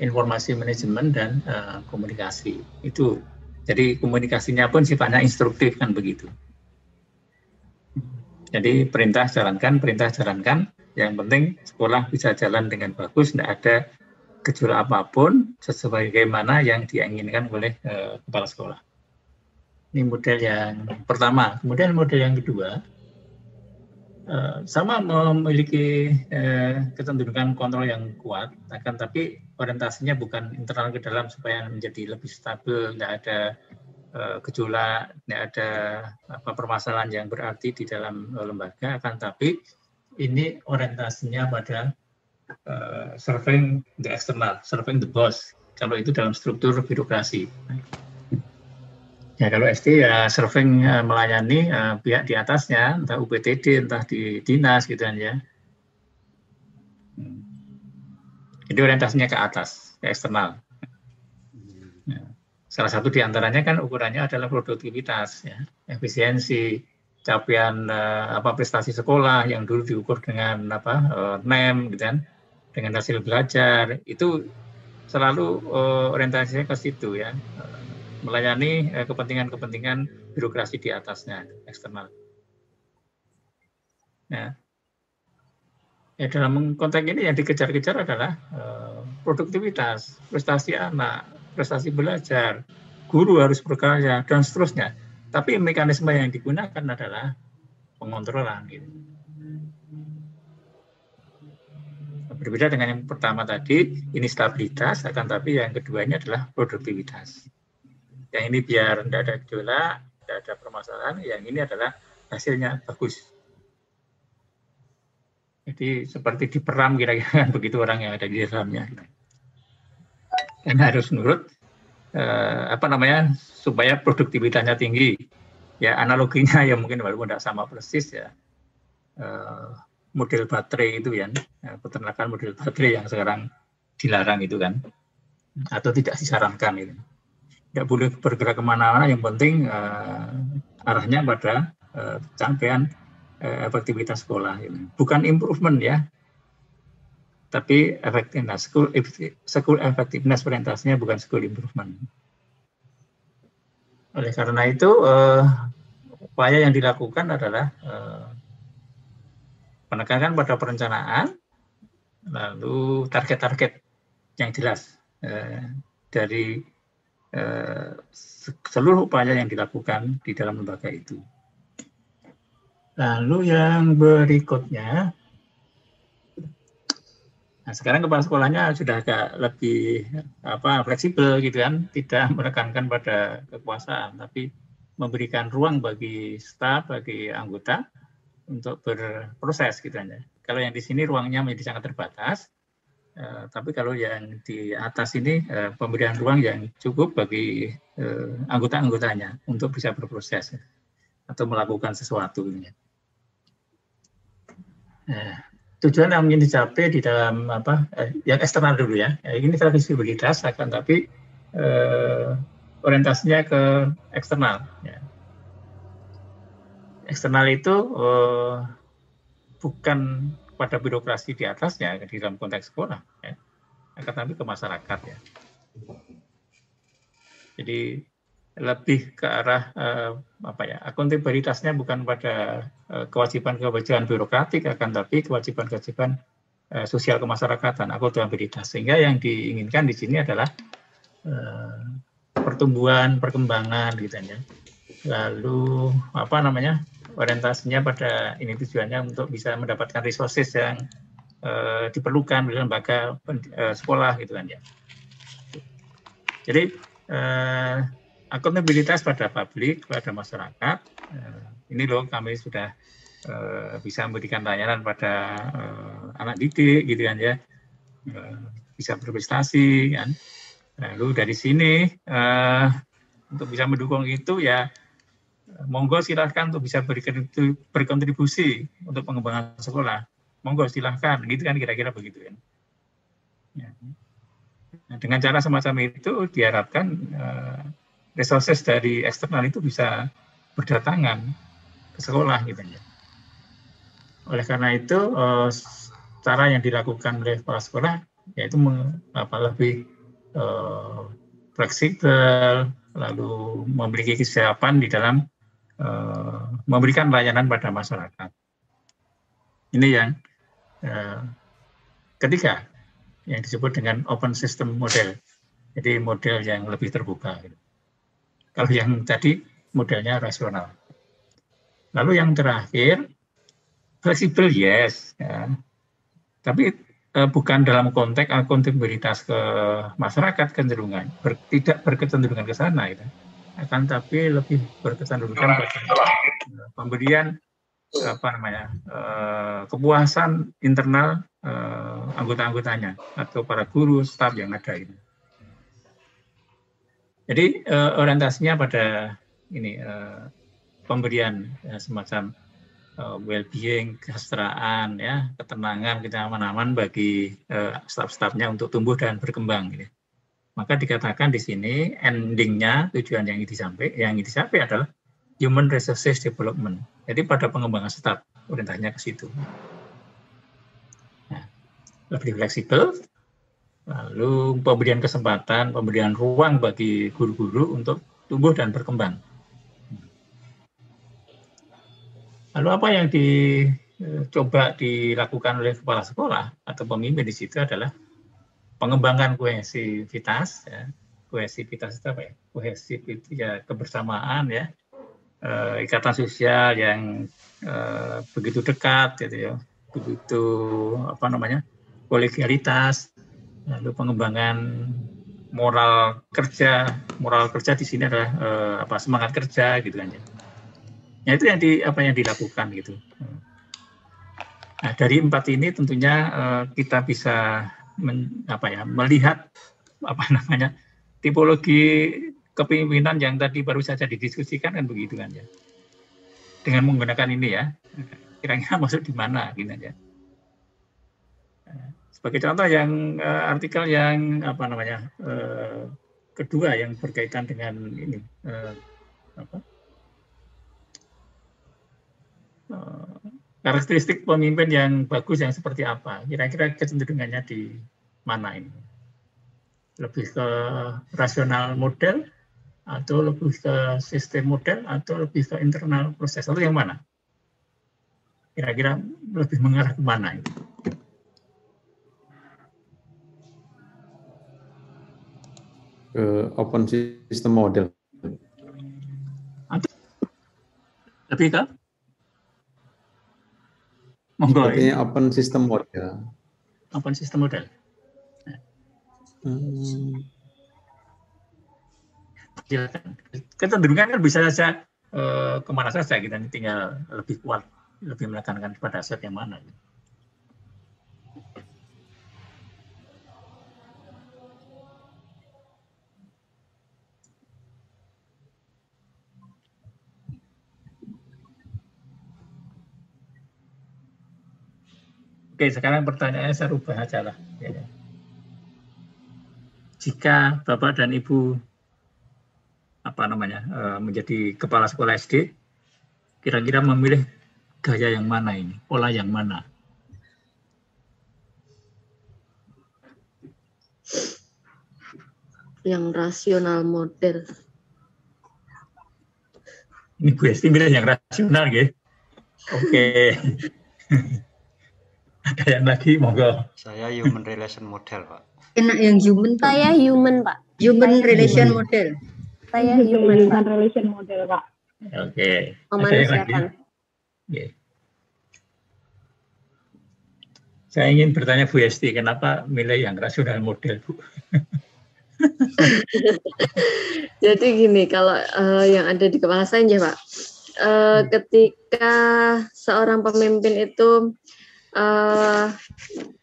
informasi manajemen dan komunikasi. Itu jadi komunikasinya pun sifatnya instruktif kan begitu. Jadi perintah jalankan. Yang penting sekolah bisa jalan dengan bagus, tidak ada gejolak apapun sesuai bagaimana yang diinginkan oleh kepala sekolah. Ini model yang pertama. Kemudian model yang kedua, sama memiliki kecenderungan kontrol yang kuat, akan tapi orientasinya bukan internal ke dalam supaya menjadi lebih stabil, tidak ada gejolak, tidak ada permasalahan yang berarti di dalam lembaga, akan tapi ini orientasinya pada serving the external, serving the boss. Kalau itu dalam struktur birokrasi. Ya kalau SD ya serving melayani pihak di atasnya, entah UPTD, entah di dinas gitu kan ya. Jadi orientasinya ke atas, ke eksternal. Ya. Salah satu di antaranya kan ukurannya adalah produktivitas, ya, efisiensi, capaian prestasi sekolah yang dulu diukur dengan NEM, gitu kan, dengan hasil belajar itu selalu orientasinya ke situ ya. Melayani kepentingan-kepentingan birokrasi di atasnya, eksternal. Nah, ya dalam konteks ini yang dikejar-kejar adalah produktivitas, prestasi anak, prestasi belajar, guru harus berkarya, dan seterusnya. Tapi mekanisme yang digunakan adalah pengontrolan. Gitu. Berbeda dengan yang pertama tadi, ini stabilitas, akan tapi yang kedua ini adalah produktivitas. Yang ini biar tidak ada gejolak, tidak ada permasalahan, yang ini adalah hasilnya bagus. Jadi seperti diperam kira-kira begitu orang yang ada di dalamnya. Dan harus nurut, supaya produktivitasnya tinggi. Ya analoginya ya mungkin walaupun tidak sama persis ya, model baterai itu ya, peternakan model baterai yang sekarang dilarang itu kan, atau tidak disarankan itu. Tidak boleh bergerak kemana-mana, yang penting arahnya pada capaian efektivitas sekolah. Gitu. Bukan improvement ya, tapi efektivitas. School effectiveness orientasinya bukan school improvement. Oleh karena itu, upaya yang dilakukan adalah penekanan pada perencanaan, lalu target-target yang jelas dari seluruh upaya yang dilakukan di dalam lembaga itu. Lalu yang berikutnya, nah sekarang kepala sekolahnya sudah agak lebih fleksibel gitu kan, tidak menekankan pada kekuasaan, tapi memberikan ruang bagi staf, bagi anggota untuk berproses gitu aja. Kalau yang di sini ruangnya menjadi sangat terbatas. Tapi kalau yang di atas ini pemberian ruang yang cukup bagi anggota-anggotanya untuk bisa berproses atau melakukan sesuatu. Tujuan yang ingin dicapai di dalam yang eksternal dulu ya. Ini fleksibilitas akan tapi orientasinya ke eksternal. Ya. Eksternal itu bukan pada birokrasi di atasnya di dalam konteks sekolah, ya, akan tapi ke masyarakat ya. Jadi lebih ke arah akuntabilitasnya bukan pada kewajiban-kewajiban birokratik, akan tapi kewajiban-kewajiban sosial kemasyarakatan, akuntabilitas. Sehingga yang diinginkan di sini adalah pertumbuhan, perkembangan gitu ya. Lalu orientasinya pada ini tujuannya untuk bisa mendapatkan resources yang diperlukan di lembaga sekolah gitu kan ya. Jadi akuntabilitas pada publik, pada masyarakat. Ini loh kami sudah bisa memberikan layanan pada anak didik gitu kan ya, bisa berprestasi kan. Lalu dari sini untuk bisa mendukung itu ya, monggo silahkan untuk bisa berkontribusi untuk pengembangan sekolah. Monggo silahkan, gitu kan kira-kira begitu kan. Ya. Nah, dengan cara semacam itu diharapkan resources dari eksternal itu bisa berdatangan ke sekolah gitu ya. Oleh karena itu cara yang dilakukan oleh kepala sekolah yaitu lebih fleksibel, lalu memiliki kesiapan di dalam memberikan layanan pada masyarakat. Ini yang ketiga, yang disebut dengan open system model. Jadi model yang lebih terbuka. Kalau yang tadi modelnya rasional. Lalu yang terakhir, fleksibel yes. Ya. Tapi bukan dalam konteks akuntabilitas ke masyarakat kecenderungan, tidak berkecenderungan ke sana. Gitu. Akan tapi lebih berkecenderungan pada pemberian kepuasan internal anggota-anggotanya atau para guru, staf yang ada ini. Jadi orientasinya pada ini pemberian semacam well-being, kesejahteraan, ya, ketenangan, kenyamanan bagi staf-stafnya untuk tumbuh dan berkembang. Gitu. Maka dikatakan di sini endingnya tujuan yang dicapai adalah human resources development. Jadi pada pengembangan staf orientasinya ke situ. Nah, lebih fleksibel, lalu pemberian kesempatan, pemberian ruang bagi guru-guru untuk tumbuh dan berkembang. Lalu apa yang dicoba dilakukan oleh kepala sekolah atau pemimpin di situ adalah pengembangan kohesivitas, ya. Kohesivitas itu apa ya? Kohesivitas ya, kebersamaan, ya. Ikatan sosial yang begitu dekat, gitu ya, begitu kolegialitas, lalu pengembangan moral kerja di sini adalah semangat kerja, gitu kan ya. Nah, itu yang dilakukan gitu. Nah, dari 4 ini tentunya kita bisa melihat tipologi kepemimpinan yang tadi baru saja didiskusikan kan begitu kan ya. Dengan menggunakan ini ya, kira-kira masuk di mana gitu ya. Sebagai contoh yang artikel yang kedua yang berkaitan dengan ini karakteristik pemimpin yang bagus yang seperti apa? Kira-kira kecenderungannya di mana ini? Lebih ke rasional model, atau lebih ke sistem model, atau lebih ke internal proses, atau yang mana? Kira-kira lebih mengarah ke mana ini? Ke open system model. Lebih ke? Monggo. Sepertinya open system model. Open system model. Kecenderungan kan bisa saja kemana saja, kita tinggal lebih kuat, lebih menekankan pada aspek yang mana. Oke, sekarang pertanyaannya saya rubah aja lah. Ya. Jika Bapak dan Ibu menjadi kepala sekolah SD, kira-kira memilih gaya yang mana ini, pola yang mana? Yang rasional model. Ini Bu Esti milih yang rasional, gitu. Oke. Ada yang lagi, monggo. Saya human relation model, Pak. Enak yang human. Saya human, Pak. Human relation model. Saya human relation model, Pak. Oke. Memanusiakan. Okay. Saya ingin bertanya Bu Esti, kenapa milih yang rasional model, Bu? Jadi gini, kalau yang ada di kepala saya ya Pak, ketika seorang pemimpin itu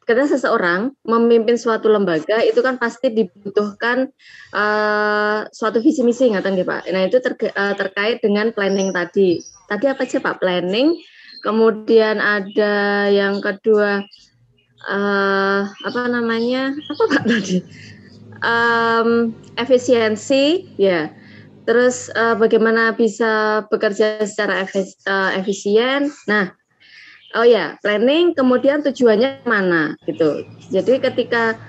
ketika seseorang memimpin suatu lembaga itu kan pasti dibutuhkan suatu visi misi, ingatan ya Pak. Nah itu terkait dengan planning tadi. Tadi apa sih Pak? Planning. Kemudian ada yang kedua apa namanya, apa Pak tadi, efisiensi, ya. Terus bagaimana bisa bekerja secara efisien. Nah, oh ya, planning, kemudian tujuannya mana, gitu. Jadi ketika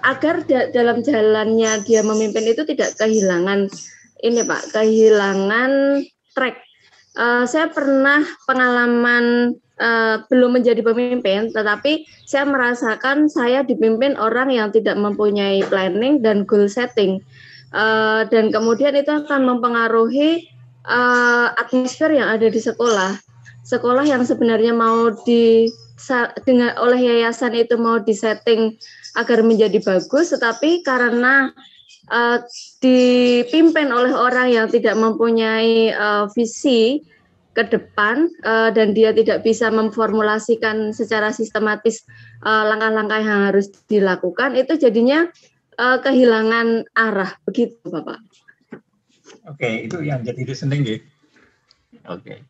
agar dalam jalannya dia memimpin itu tidak kehilangan ini Pak, kehilangan track. Saya pernah pengalaman belum menjadi pemimpin, tetapi saya merasakan saya dipimpin orang yang tidak mempunyai planning dan goal setting, dan kemudian itu akan mempengaruhi atmosfer yang ada di sekolah. Sekolah yang sebenarnya mau dengan oleh yayasan itu mau disetting agar menjadi bagus, tetapi karena dipimpin oleh orang yang tidak mempunyai visi ke depan dan dia tidak bisa memformulasikan secara sistematis langkah-langkah yang harus dilakukan, itu jadinya kehilangan arah, begitu Bapak. Oke, itu yang jadi listening ya. Oke.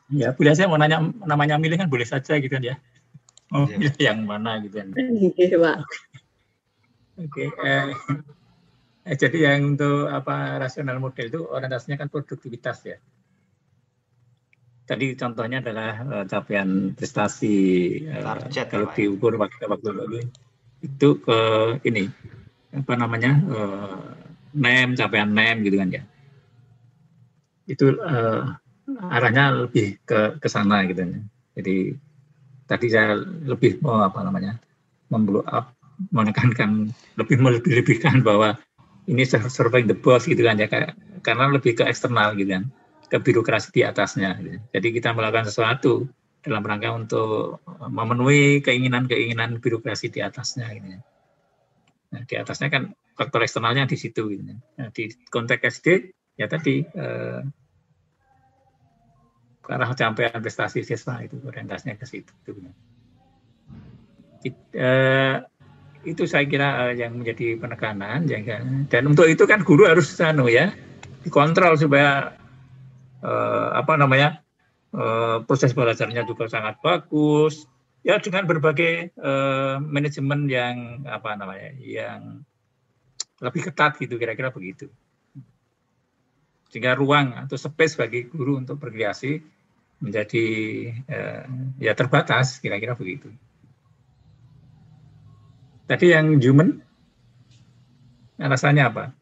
Ya, boleh saya mau nanya, namanya milih kan boleh saja gitu kan ya. Oh, milih yang mana gitu kan. Iya, Pak. Oke, jadi yang untuk rasional model itu orientasinya kan produktivitas ya. Tadi contohnya adalah capaian prestasi target, kalau diukur waktu itu ke ini NEM, capaian NEM gitu kan ya. Itu arahnya lebih ke sana gitu ya. Jadi tadi saya lebih memblow up, menekankan lebihkan bahwa ini surveying the boss gitu kan ya, karena lebih ke eksternal gitu kan, ke birokrasi di atasnya gitu. Jadi kita melakukan sesuatu dalam rangka untuk memenuhi keinginan birokrasi di atasnya gitu ya. Nah, di atasnya kan faktor eksternalnya di situ gitu ya. Nah, di konteks SD ya tadi ke arah capaian prestasi siswa itu orientasinya ke situ. Itu saya kira yang menjadi penekanan, dan untuk itu kan guru harus dikontrol supaya proses belajarnya juga sangat bagus ya, dengan berbagai manajemen yang yang lebih ketat gitu, kira-kira begitu, sehingga ruang atau space bagi guru untuk berkreasi menjadi ya terbatas, kira-kira begitu. Tadi yang human, alasannya apa?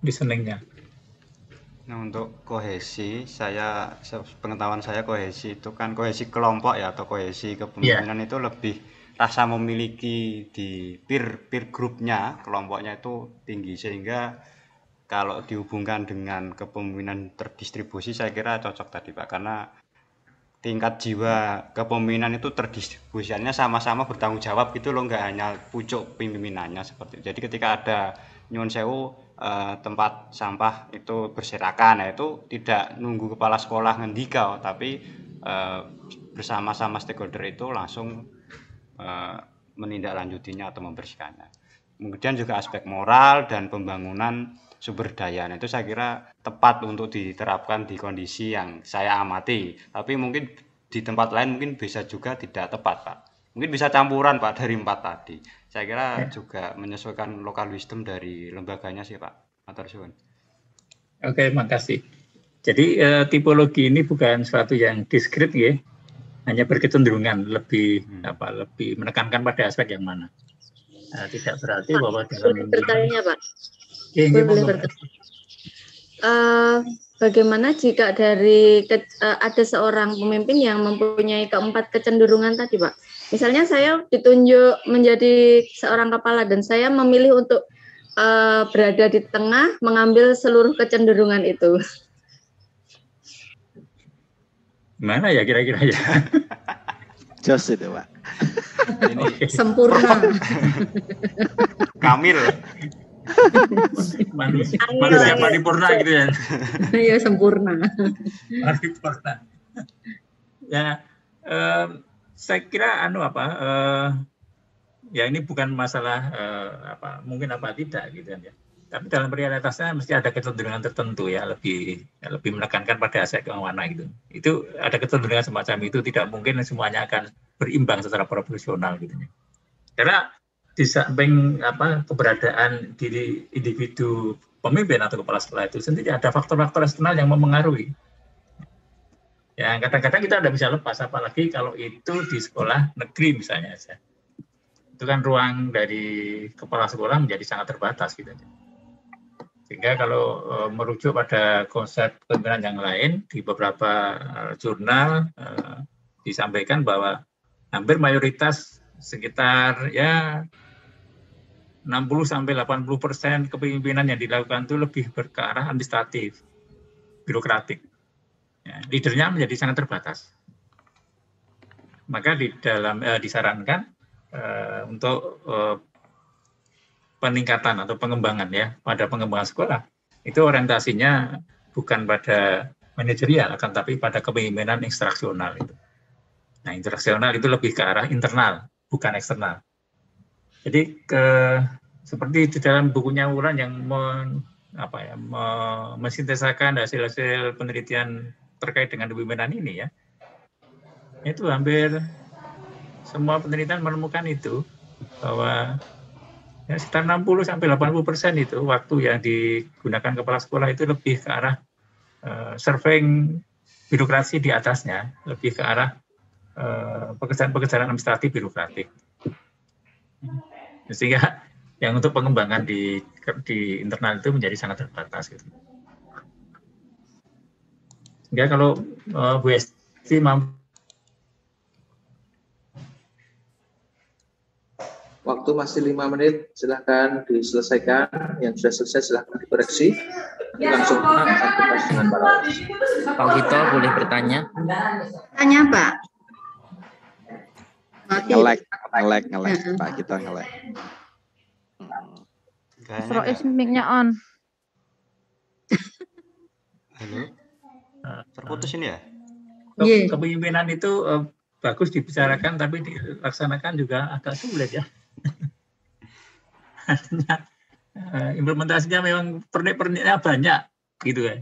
Listeningnya. Nah, untuk kohesi, pengetahuan saya kohesi itu kan kohesi kelompok ya, atau kohesi kepemimpinan itu lebih rasa memiliki di peer grupnya, kelompoknya itu tinggi, sehingga kalau dihubungkan dengan kepemimpinan terdistribusi saya kira cocok tadi Pak, karena tingkat jiwa kepemimpinan itu terdistribusiannya sama-sama bertanggung jawab gitu loh, nggak hanya pucuk pimpinannya seperti itu. Jadi ketika ada nyuwun sewu tempat sampah itu berserakan, nah itu tidak nunggu kepala sekolah ngendika, tapi bersama-sama stakeholder itu langsung menindaklanjutinya atau membersihkannya. Kemudian juga aspek moral dan pembangunan sumber daya, itu saya kira tepat untuk diterapkan di kondisi yang saya amati. Tapi mungkin di tempat lain mungkin bisa juga tidak tepat Pak. Mungkin bisa campuran Pak dari 4 tadi. Saya kira juga menyesuaikan local wisdom dari lembaganya sih Pak. Matur suwun. Oke, makasih. Jadi tipologi ini bukan suatu yang diskrit ya, hanya berkecenderungan lebih menekankan pada aspek yang mana. Tidak berarti Pak, bahwa dalam bertanya Pak. boleh bagaimana jika ada seorang pemimpin yang mempunyai keempat kecenderungan tadi Pak? Misalnya saya ditunjuk menjadi seorang kepala dan saya memilih untuk berada di tengah, mengambil seluruh kecenderungan itu. Gimana ya kira-kira ya? Jos itu Pak. Ini sempurna. Kamil. Manusia paripurna gitu ya. Iya, sempurna. Paripurna. Ya, saya kira ya ini bukan masalah mungkin apa tidak gitu kan ya. Tapi dalam realitasnya mesti ada kecenderungan tertentu ya, lebih menekankan pada aspek yang mana gitu. Itu ada kecenderungan semacam itu, tidak mungkin semuanya akan berimbang secara proporsional gitu. Karena di samping keberadaan diri individu pemimpin atau kepala sekolah itu sendiri ada faktor-faktor eksternal yang mempengaruhi. Ya kadang-kadang kita tidak bisa lepas, apalagi kalau itu di sekolah negeri misalnya saja. Itu kan ruang dari kepala sekolah menjadi sangat terbatas gitu. Sehingga kalau merujuk pada konsep kepemimpinan yang lain, di beberapa jurnal disampaikan bahwa hampir mayoritas sekitar ya 60-80% kepemimpinan yang dilakukan itu lebih ke arah administratif, birokratik. Ya, leadernya menjadi sangat terbatas. Maka disarankan untuk peningkatan atau pengembangan ya pada pengembangan sekolah itu orientasinya bukan pada manajerial akan tapi pada kepemimpinan instruksional itu. Nah, instruksional itu lebih ke arah internal bukan eksternal. Jadi seperti di dalam bukunya Wulan yang mensintesakan hasil-hasil penelitian terkait dengan kepemimpinan ini ya, itu hampir semua penelitian menemukan itu bahwa ya, sekitar 60-80% itu waktu yang digunakan kepala sekolah itu lebih ke arah surveying birokrasi di atasnya, lebih ke arah pekerjaan-pekerjaan administratif birokratik. Sehingga yang untuk pengembangan di internal itu menjadi sangat terbatas gitu. Sehingga kalau Bu Esti mampu. Waktu masih 5 menit, silahkan diselesaikan. Yang sudah selesai silahkan dikoreksi. Langsung aktivitas dengan para Pak Gito boleh bertanya? Tanya Pak. Ngelek, Pak Gito ngelek. Rois mic-nya on. Halo. Terputus ini ya? Kepemimpinan itu bagus dibicarakan, tapi dilaksanakan juga agak sulit ya. Artinya implementasinya memang pernik-perniknya banyak gitu kan.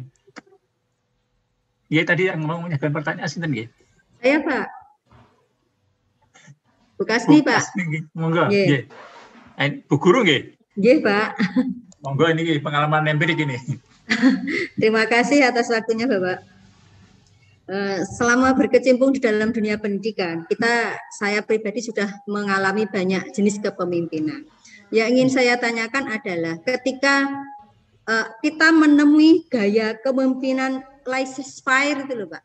Ya tadi yang mau menyampaikan pertanyaan sinten nggih? Saya Pak. Bu Kasni Pak. Monggo. Nggih. Bu Guru nggih? Nggih Pak. Monggo ini pengalaman empirik ini. Terima kasih atas waktunya Bapak. Selama berkecimpung di dalam dunia pendidikan, saya pribadi sudah mengalami banyak jenis kepemimpinan. Yang ingin saya tanyakan adalah ketika kita menemui gaya kepemimpinan laissez-faire itu loh Pak,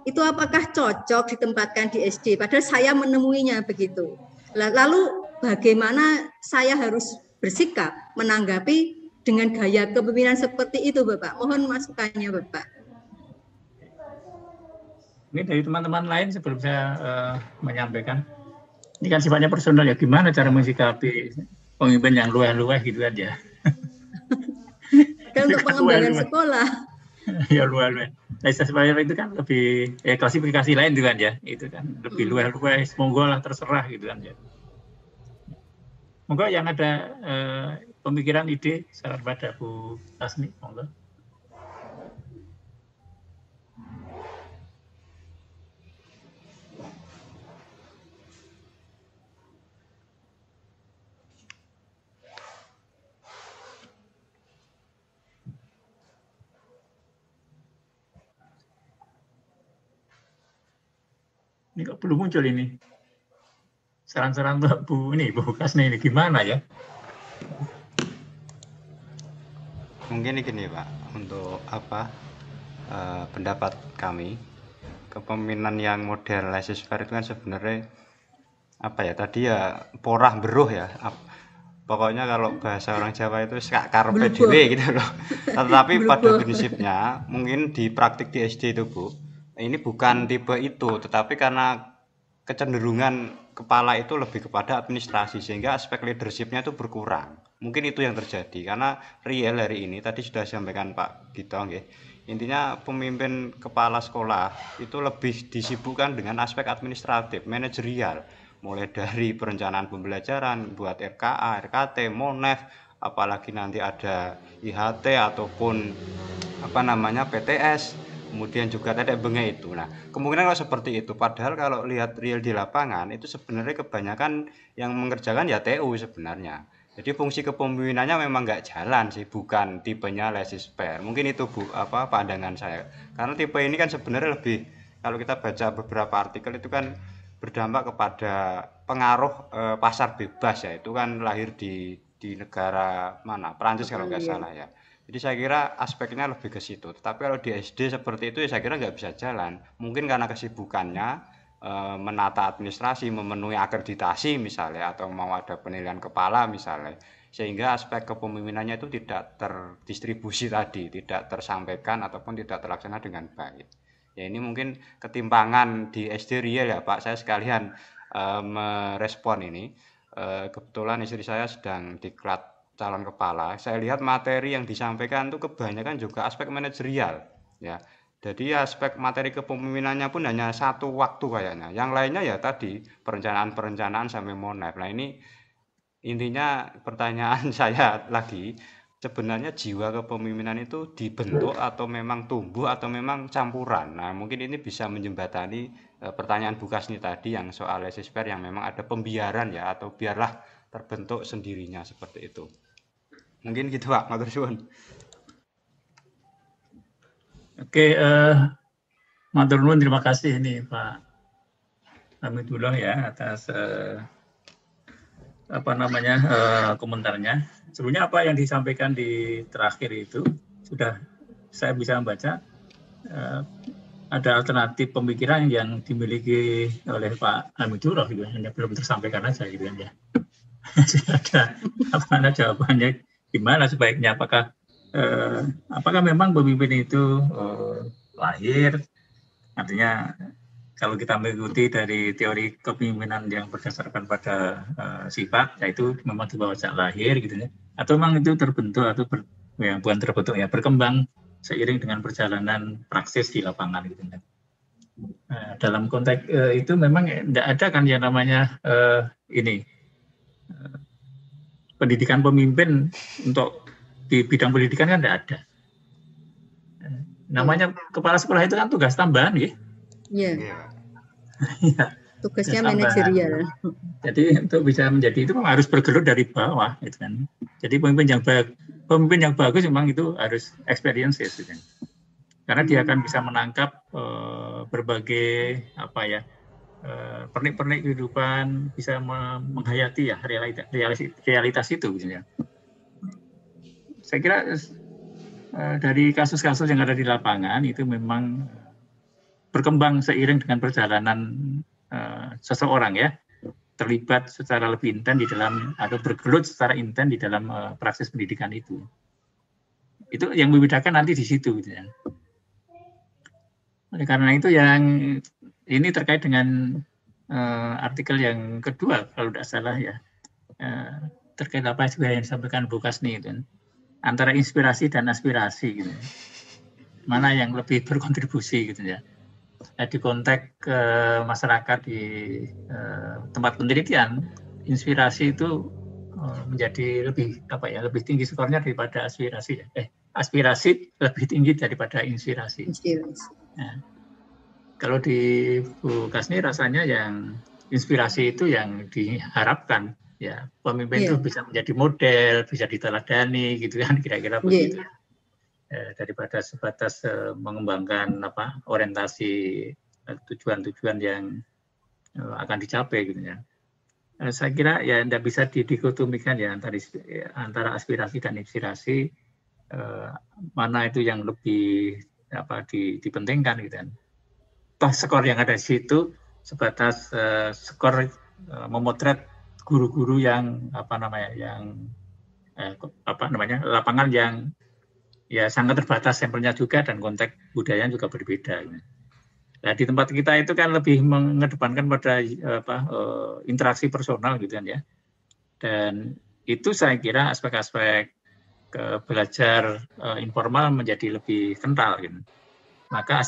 itu apakah cocok ditempatkan di SD? Padahal saya menemuinya begitu. Lalu bagaimana saya harus bersikap menanggapi dengan gaya kepemimpinan seperti itu Bapak? Mohon masukannya Bapak. Ini dari teman-teman lain sebelum saya menyampaikan. Ini kan sifatnya personal ya, gimana cara mensikapi pemimpin yang luweh-luweh gitu aja. Kan untuk pengembangan sekolah. Ya luweh-luweh. Laissez-faire itu kan lebih klasifikasi lain juga kan ya. Itu kan lebih luweh-luweh, monggo lah terserah gitu kan ya. Monggo yang ada pemikiran ide saran pada Bu Tasmi, monggo. Ini kok belum muncul ini. Saran-saran untuk Bu Kasni ini gimana ya? Mungkin ini Pak, untuk pendapat kami, kepemimpinan yang model laissez-faire itu kan sebenarnya tadi ya porah beruh ya. Pokoknya kalau bahasa orang Jawa itu karpe dhewe gitu loh. Tetapi pada prinsipnya mungkin di praktik di SD itu Bu, ini bukan tipe itu, tetapi karena kecenderungan kepala itu lebih kepada administrasi sehingga aspek leadership-nya itu berkurang. Mungkin itu yang terjadi karena real hari ini tadi sudah disampaikan Pak Gito nggih. Intinya pemimpin kepala sekolah itu lebih disibukkan dengan aspek administratif, manajerial, mulai dari perencanaan pembelajaran, buat RKA, RKT, Monef, apalagi nanti ada IHT ataupun PTS, kemudian juga tadi bengek itu. Nah, kemungkinan kalau seperti itu, padahal kalau lihat real di lapangan itu sebenarnya kebanyakan yang mengerjakan ya TU sebenarnya. Jadi fungsi kepemimpinannya memang nggak jalan sih, bukan tipenya laissez-faire. Mungkin itu pandangan saya. Karena tipe ini kan sebenarnya lebih, kalau kita baca beberapa artikel itu kan berdampak kepada pengaruh pasar bebas ya. Itu kan lahir di negara mana? Perancis kalau nggak salah ya. Jadi saya kira aspeknya lebih ke situ. Tapi kalau di SD seperti itu ya saya kira nggak bisa jalan. Mungkin karena kesibukannya menata administrasi, memenuhi akreditasi misalnya, atau mau ada penilaian kepala misalnya, sehingga aspek kepemimpinannya itu tidak terdistribusi tadi, tidak tersampaikan ataupun tidak terlaksana dengan baik. Ya ini mungkin ketimpangan di SD real ya Pak. Saya sekalian merespon ini. Kebetulan istri saya sedang diklat calon kepala. Saya lihat materi yang disampaikan itu kebanyakan juga aspek manajerial ya. Jadi aspek materi kepemimpinannya pun hanya satu waktu kayaknya. Yang lainnya ya tadi perencanaan sampai monef. Nah ini intinya pertanyaan saya lagi, sebenarnya jiwa kepemimpinan itu dibentuk atau memang tumbuh atau memang campuran. Nah mungkin ini bisa menjembatani pertanyaan Bu Kasni tadi yang soal laissez-faire yang memang ada pembiaran ya, atau biarlah terbentuk sendirinya seperti itu. Mungkin gitu Pak, matur suwun. Oke, matur nuwun, terima kasih nih Pak Hamidullah ya atas komentarnya. Sebenarnya apa yang disampaikan di terakhir itu sudah saya bisa membaca ada alternatif pemikiran yang dimiliki oleh Pak Hamidullah gitu, hanya belum tersampaikan aja gitu kan ya. Ada jawabannya gimana sebaiknya, apakah memang pemimpin itu lahir, artinya kalau kita mengikuti dari teori kepemimpinan yang berdasarkan pada sifat, yaitu memang dibawa sejak lahir gitu ya, atau memang itu terbentuk atau bukan terbentuk ya, berkembang seiring dengan perjalanan praksis di lapangan gitu ya. Dalam konteks itu memang tidak ada kan yang namanya pendidikan pemimpin untuk di bidang pendidikan kan tidak ada. Namanya kepala sekolah itu kan tugas tambahan, ya. Iya. Tugasnya manajerial. Jadi untuk bisa menjadi itu harus bergelut dari bawah, gitu kan. Jadi pemimpin yang bagus memang itu harus experiences, gitu kan. Karena dia akan bisa menangkap berbagai pernik-pernik kehidupan, bisa menghayati ya realitas itu, gitu ya. Saya kira dari kasus-kasus yang ada di lapangan itu memang berkembang seiring dengan perjalanan seseorang ya, terlibat secara lebih intens di dalam atau bergelut secara intens di dalam praksis pendidikan itu. Itu yang membedakan nanti di situ gitu ya. Oleh karena itu yang ini terkait dengan artikel yang kedua kalau tidak salah ya, terkait apa yang disampaikan Bu Kasni itu, antara inspirasi dan aspirasi gitu. Mana yang lebih berkontribusi gitu ya. Di konteks masyarakat di tempat penelitian, inspirasi itu menjadi lebih tinggi skornya daripada aspirasi. Aspirasi lebih tinggi daripada inspirasi. Nah, kalau di Bu Kasni rasanya yang inspirasi itu yang diharapkan. Ya, pemimpin itu bisa menjadi model, bisa diteladani, gitu kan, kira-kira begitu. Daripada sebatas mengembangkan orientasi tujuan-tujuan yang akan dicapai, gitu ya. Saya kira ya tidak bisa didikotomikan ya antara aspirasi dan inspirasi, mana itu yang lebih dipentingkan, gitu kan. Toh skor yang ada di situ sebatas skor memotret guru-guru yang lapangan yang ya sangat terbatas sampelnya juga, dan konteks budaya juga berbeda. Nah, di tempat kita itu kan lebih mengedepankan pada interaksi personal gitu kan ya. Dan itu saya kira aspek-aspek belajar informal menjadi lebih kental gitu. Maka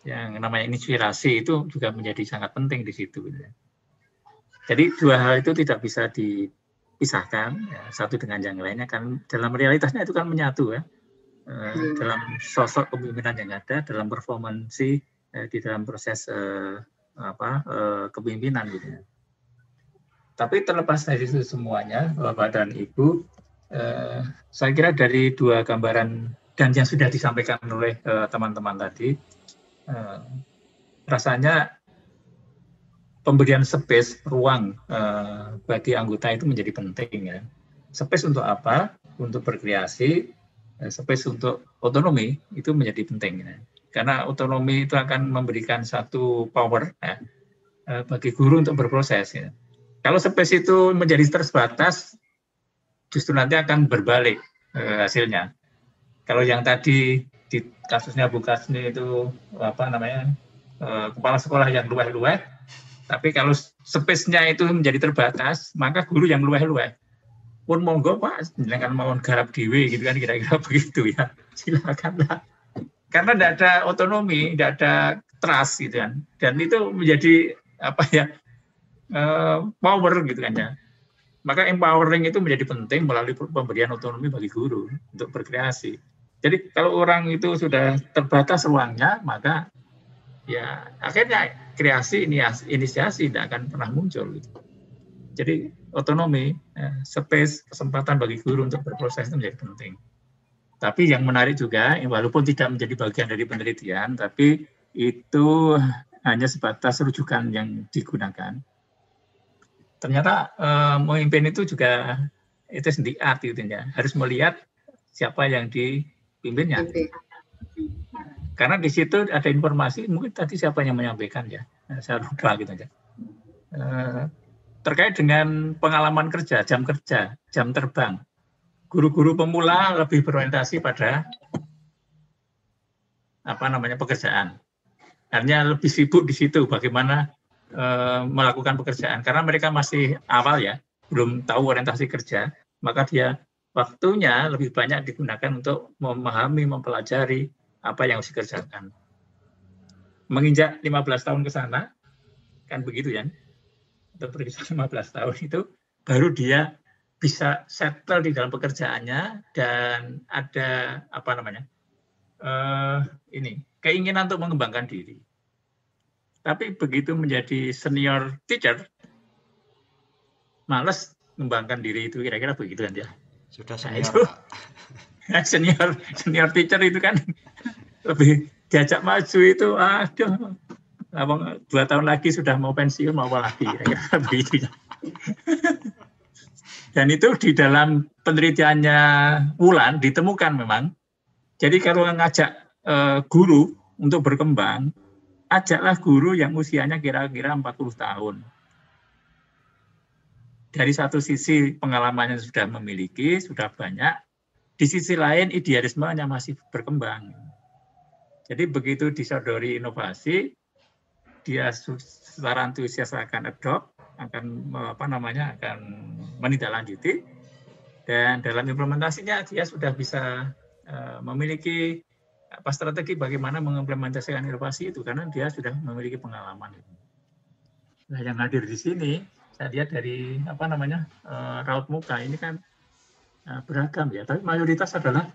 yang namanya inspirasi itu juga menjadi sangat penting di situ gitu ya. Jadi dua hal itu tidak bisa pisahkan ya, satu dengan yang lainnya kan dalam realitasnya itu kan menyatu ya. Dalam sosok kepemimpinan yang ada, dalam performansi di dalam proses kepemimpinan gitu ya. Tapi terlepas dari itu semuanya, Bapak dan Ibu, saya kira dari dua gambaran dan yang sudah disampaikan oleh teman-teman tadi, rasanya pemberian space, ruang bagi anggota itu menjadi penting ya. Space untuk apa? Untuk berkreasi, space untuk otonomi itu menjadi penting ya. Karena otonomi itu akan memberikan satu power ya, bagi guru untuk berproses ya. Kalau space itu menjadi terbatas, justru nanti akan berbalik hasilnya. Kalau yang tadi di kasusnya Bu Kasni itu kepala sekolah yang luweh-luweh, tapi kalau space-nya itu menjadi terbatas, maka guru yang luweh-luweh. Pun monggo Pak, jangan mau garap dewe gitu kan, kira-kira begitu ya. Silakanlah. Karena tidak ada otonomi, tidak ada trust gitu kan. Dan itu menjadi power gitu kan ya. Maka empowering itu menjadi penting melalui pemberian otonomi bagi guru untuk berkreasi. Jadi kalau orang itu sudah terbatas ruangnya, maka ya akhirnya kreasi, inisiasi tidak akan pernah muncul. Gitu. Jadi otonomi, space, kesempatan bagi guru untuk berproses itu menjadi penting. Tapi yang menarik juga, walaupun tidak menjadi bagian dari penelitian, tapi itu hanya sebatas rujukan yang digunakan. Ternyata memimpin itu juga itu sendiri arti ya. Harus melihat siapa yang dipimpinnya. Karena di situ ada informasi, mungkin tadi siapa yang menyampaikan ya, saya lupa gitu aja. Terkait dengan pengalaman kerja, jam terbang. Guru-guru pemula lebih berorientasi pada pekerjaan. Artinya lebih sibuk di situ bagaimana melakukan pekerjaan, karena mereka masih awal ya, belum tahu orientasi kerja, maka dia waktunya lebih banyak digunakan untuk memahami, mempelajari apa yang harus dikerjakan. Menginjak 15 tahun ke sana, kan begitu ya, atau berkisar 15 tahun itu, baru dia bisa settle di dalam pekerjaannya dan ada keinginan untuk mengembangkan diri. Tapi begitu menjadi senior teacher, malas mengembangkan diri itu, kira-kira begitu kan ya. Sudah senior. Nah, senior teacher itu kan lebih diajak maju itu, 2 tahun lagi sudah mau pensiun, mau apa lagi, kira-kira begitu ya. Dan itu di dalam penelitiannya Wulan ditemukan memang. Jadi kalau ngajak guru untuk berkembang, ajaklah guru yang usianya kira-kira 40 tahun. Dari satu sisi pengalamannya sudah memiliki, sudah banyak. Di sisi lain idealismenya masih berkembang. Jadi begitu disodori inovasi, dia secara antusias akan adopt, akan akan menindaklanjuti, dan dalam implementasinya dia sudah bisa memiliki strategi bagaimana mengimplementasikan inovasi itu, karena dia sudah memiliki pengalaman. Nah, yang hadir di sini saya lihat dari raut muka ini kan beragam ya, tapi mayoritas adalah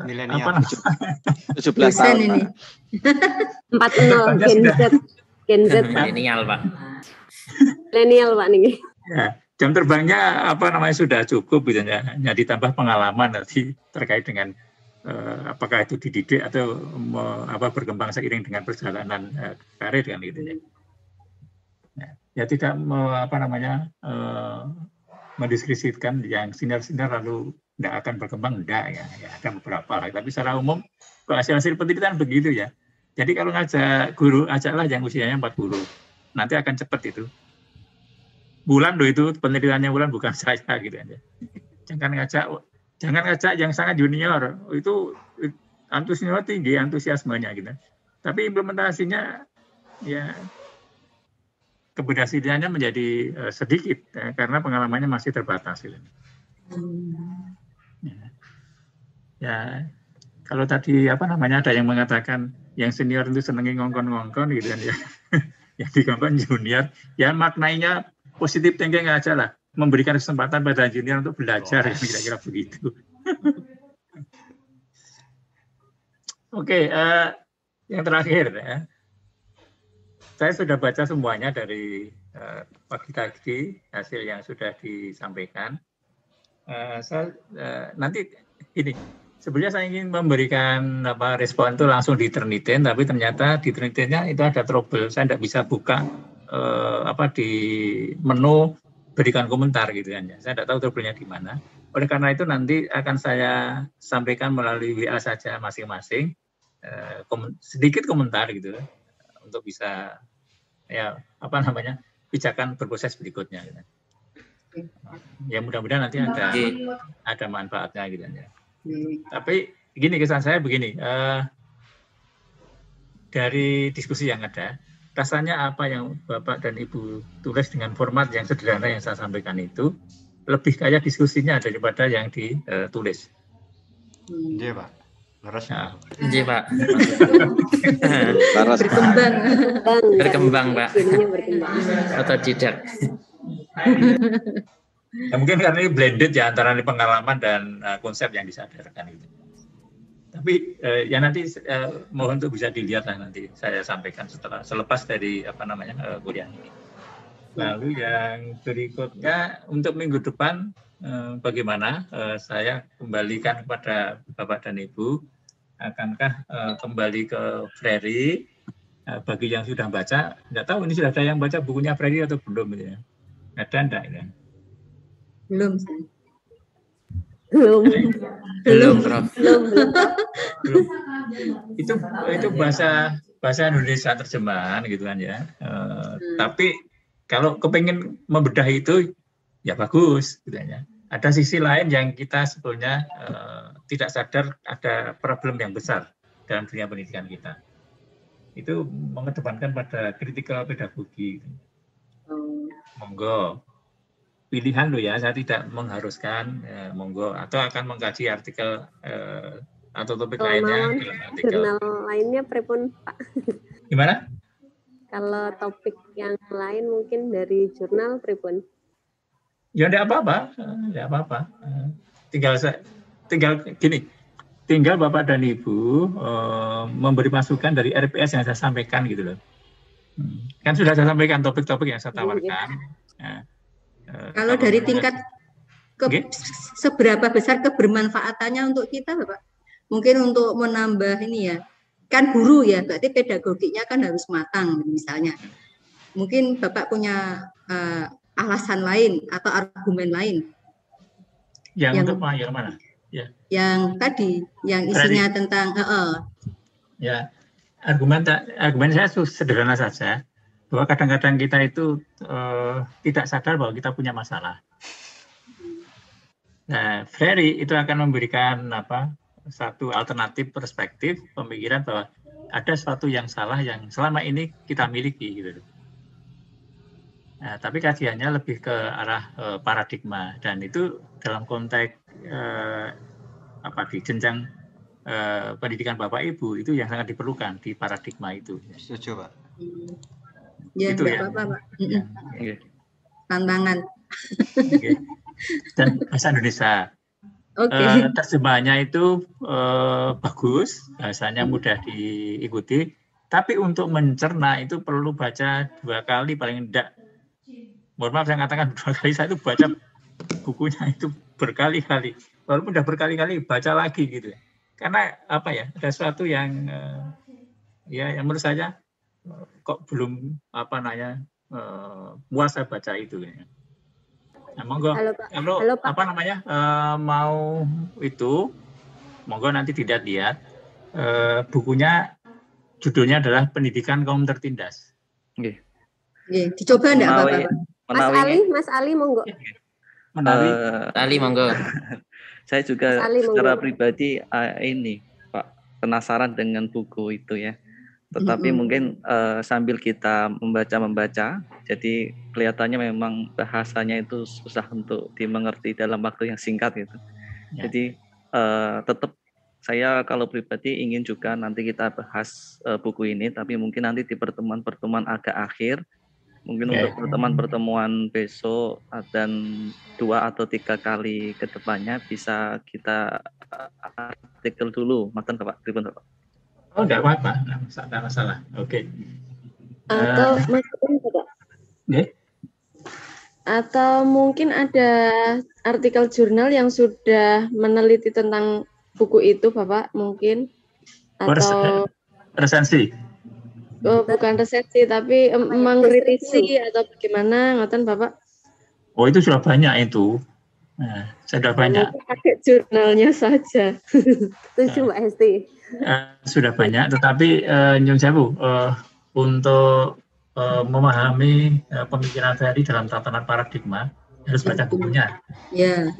milenial. 17 tahun ini. 40 Gen Z. Milenial Pak. Milenial Pak nih. Ya, jam terbangnya sudah cukup gitu ya. Hanya ditambah pengalaman nanti terkait dengan apakah itu dididik atau berkembang seiring dengan perjalanan karir kan gitu ya. Ya tidak mendiskripsikan yang senior lalu tidak akan berkembang, enggak ya ada beberapa lah. Tapi secara umum hasil penelitian begitu ya. Jadi kalau ngajak guru, ajaklah yang usianya 40. Nanti akan cepat itu. Bulan loh itu penelitiannya Bulan, bukan saya gitu aja. Jangan ngajak yang sangat junior. Itu antusiasme tinggi, antusiasmenya gitu. Tapi implementasinya ya keberhasilannya menjadi sedikit karena pengalamannya masih terbatas gitu. Ya, kalau tadi ada yang mengatakan yang senior itu senengi ngongkon-ngongkon gitu kan ya. Yang dikongkon junior, ya maknanya positif thinking aja lah. memberikan kesempatan pada junior untuk belajar, kira-kira begitu. Oke, yang terakhir ya. Saya sudah baca semuanya dari pagi tadi hasil yang sudah disampaikan. Nanti ini sebenarnya saya ingin memberikan respon itu langsung di Turnitin, tapi ternyata di Turnitinnya itu ada trouble. Saya tidak bisa buka di menu berikan komentar gitu kan ya. Saya tidak tahu trouble-nya di mana. Oleh karena itu nanti akan saya sampaikan melalui WA saja masing-masing sedikit komentar gitu untuk bisa pijakan berproses berikutnya gitu. Ya mudah-mudahan nanti ada manfaatnya gitu ya. Tapi gini, kesan saya begini, dari diskusi yang ada, rasanya apa yang Bapak dan Ibu tulis dengan format yang sederhana yang saya sampaikan itu lebih kaya diskusinya daripada yang ditulis. Iya Pak. Iya Pak. Berkembang Pak. Otodidak. Ya, mungkin karena ini blended ya antara pengalaman dan konsep yang disadarkan itu. Tapi ya nanti mohon untuk bisa dilihat lah nanti saya sampaikan selepas dari kuliah ini. Lalu yang berikutnya untuk minggu depan bagaimana saya kembalikan kepada Bapak dan Ibu, akankah kembali ke Freire bagi yang sudah baca, nggak tahu ini sudah ada yang baca bukunya Freire atau belum ya? Ada enggak ya? Belum. Itu bahasa Indonesia terjemahan gitu kan ya. Tapi kalau kepengen membedah itu ya bagus gitu ya. Ada sisi lain yang kita sebetulnya tidak sadar ada problem yang besar dalam dunia pendidikan kita. Itu mengedepankan pada critical pedagogi. Monggo. Pilihan loh ya, saya tidak mengharuskan, monggo. Atau akan mengkaji artikel atau topik lainnya dalam artikel. Jurnal lainnya prepun Pak. Gimana? Kalau topik yang lain mungkin dari jurnal prepun. Ya tidak apa-apa, tinggal gini, tinggal Bapak dan Ibu memberi masukan dari RPS yang saya sampaikan gitu loh. Kan sudah saya sampaikan topik-topik yang saya tawarkan. Kalau dari tingkat seberapa besar kebermanfaatannya untuk kita, Bapak? Mungkin untuk menambah ini ya, kan guru ya, berarti pedagoginya kan harus matang misalnya. Mungkin Bapak punya alasan lain atau argumen lain. Yang untuk yang mana? Ya. Yang tadi, yang isinya tentang ya, argumen saya sederhana saja, bahwa kadang-kadang kita itu tidak sadar bahwa kita punya masalah. Nah, Freire itu akan memberikan satu alternatif perspektif pemikiran bahwa ada sesuatu yang salah yang selama ini kita miliki gitu. Nah, tapi kajiannya lebih ke arah paradigma, dan itu dalam konteks di jenjang pendidikan Bapak Ibu itu yang sangat diperlukan di paradigma itu. Setuju Pak. Ya, itu ya. Pak. Ya. Tantangan. Dan bahasa Indonesia. Terjemahannya itu bagus, bahasanya mudah diikuti, tapi untuk mencerna itu perlu baca 2 kali paling tidak. Mohon maaf saya katakan 2 kali, saya itu baca bukunya itu berkali-kali. Walaupun udah berkali-kali baca lagi gitu. Karena ada sesuatu yang yang menurut saya kok belum puas saya baca itu. Nah, monggo. Kalau mau itu, monggo nanti dilihat. Bukunya judulnya adalah Pendidikan Kaum Tertindas. Dicoba enggak Bapak? Mas Ali monggo. Ali monggo. Saya juga secara pribadi Pak penasaran dengan buku itu ya. Tetapi mungkin sambil kita membaca, jadi kelihatannya memang bahasanya itu susah untuk dimengerti dalam waktu yang singkat gitu. Ya. Jadi tetap saya kalau pribadi ingin juga nanti kita bahas buku ini, tapi mungkin nanti di pertemuan-pertemuan agak akhir Mungkin untuk pertemuan besok dan 2 atau 3 kali ke depannya bisa kita artikel dulu, Maten Pak. Oh, enggak apa-apa, enggak masalah. Oke. Atau atau mungkin ada artikel jurnal yang sudah meneliti tentang buku itu, Bapak, mungkin atau resensi. Oh, bukan resensi, tapi mengkritisi atau bagaimana, ngoten Bapak? Oh, itu sudah banyak itu. Nah, sudah banyak. Pakai jurnalnya saja. Setuju, Mbak Hesti. Sudah banyak, tetapi Nyun Sewu, untuk memahami pemikiran Ferry dalam tatanan paradigma harus baca bukunya. Ya.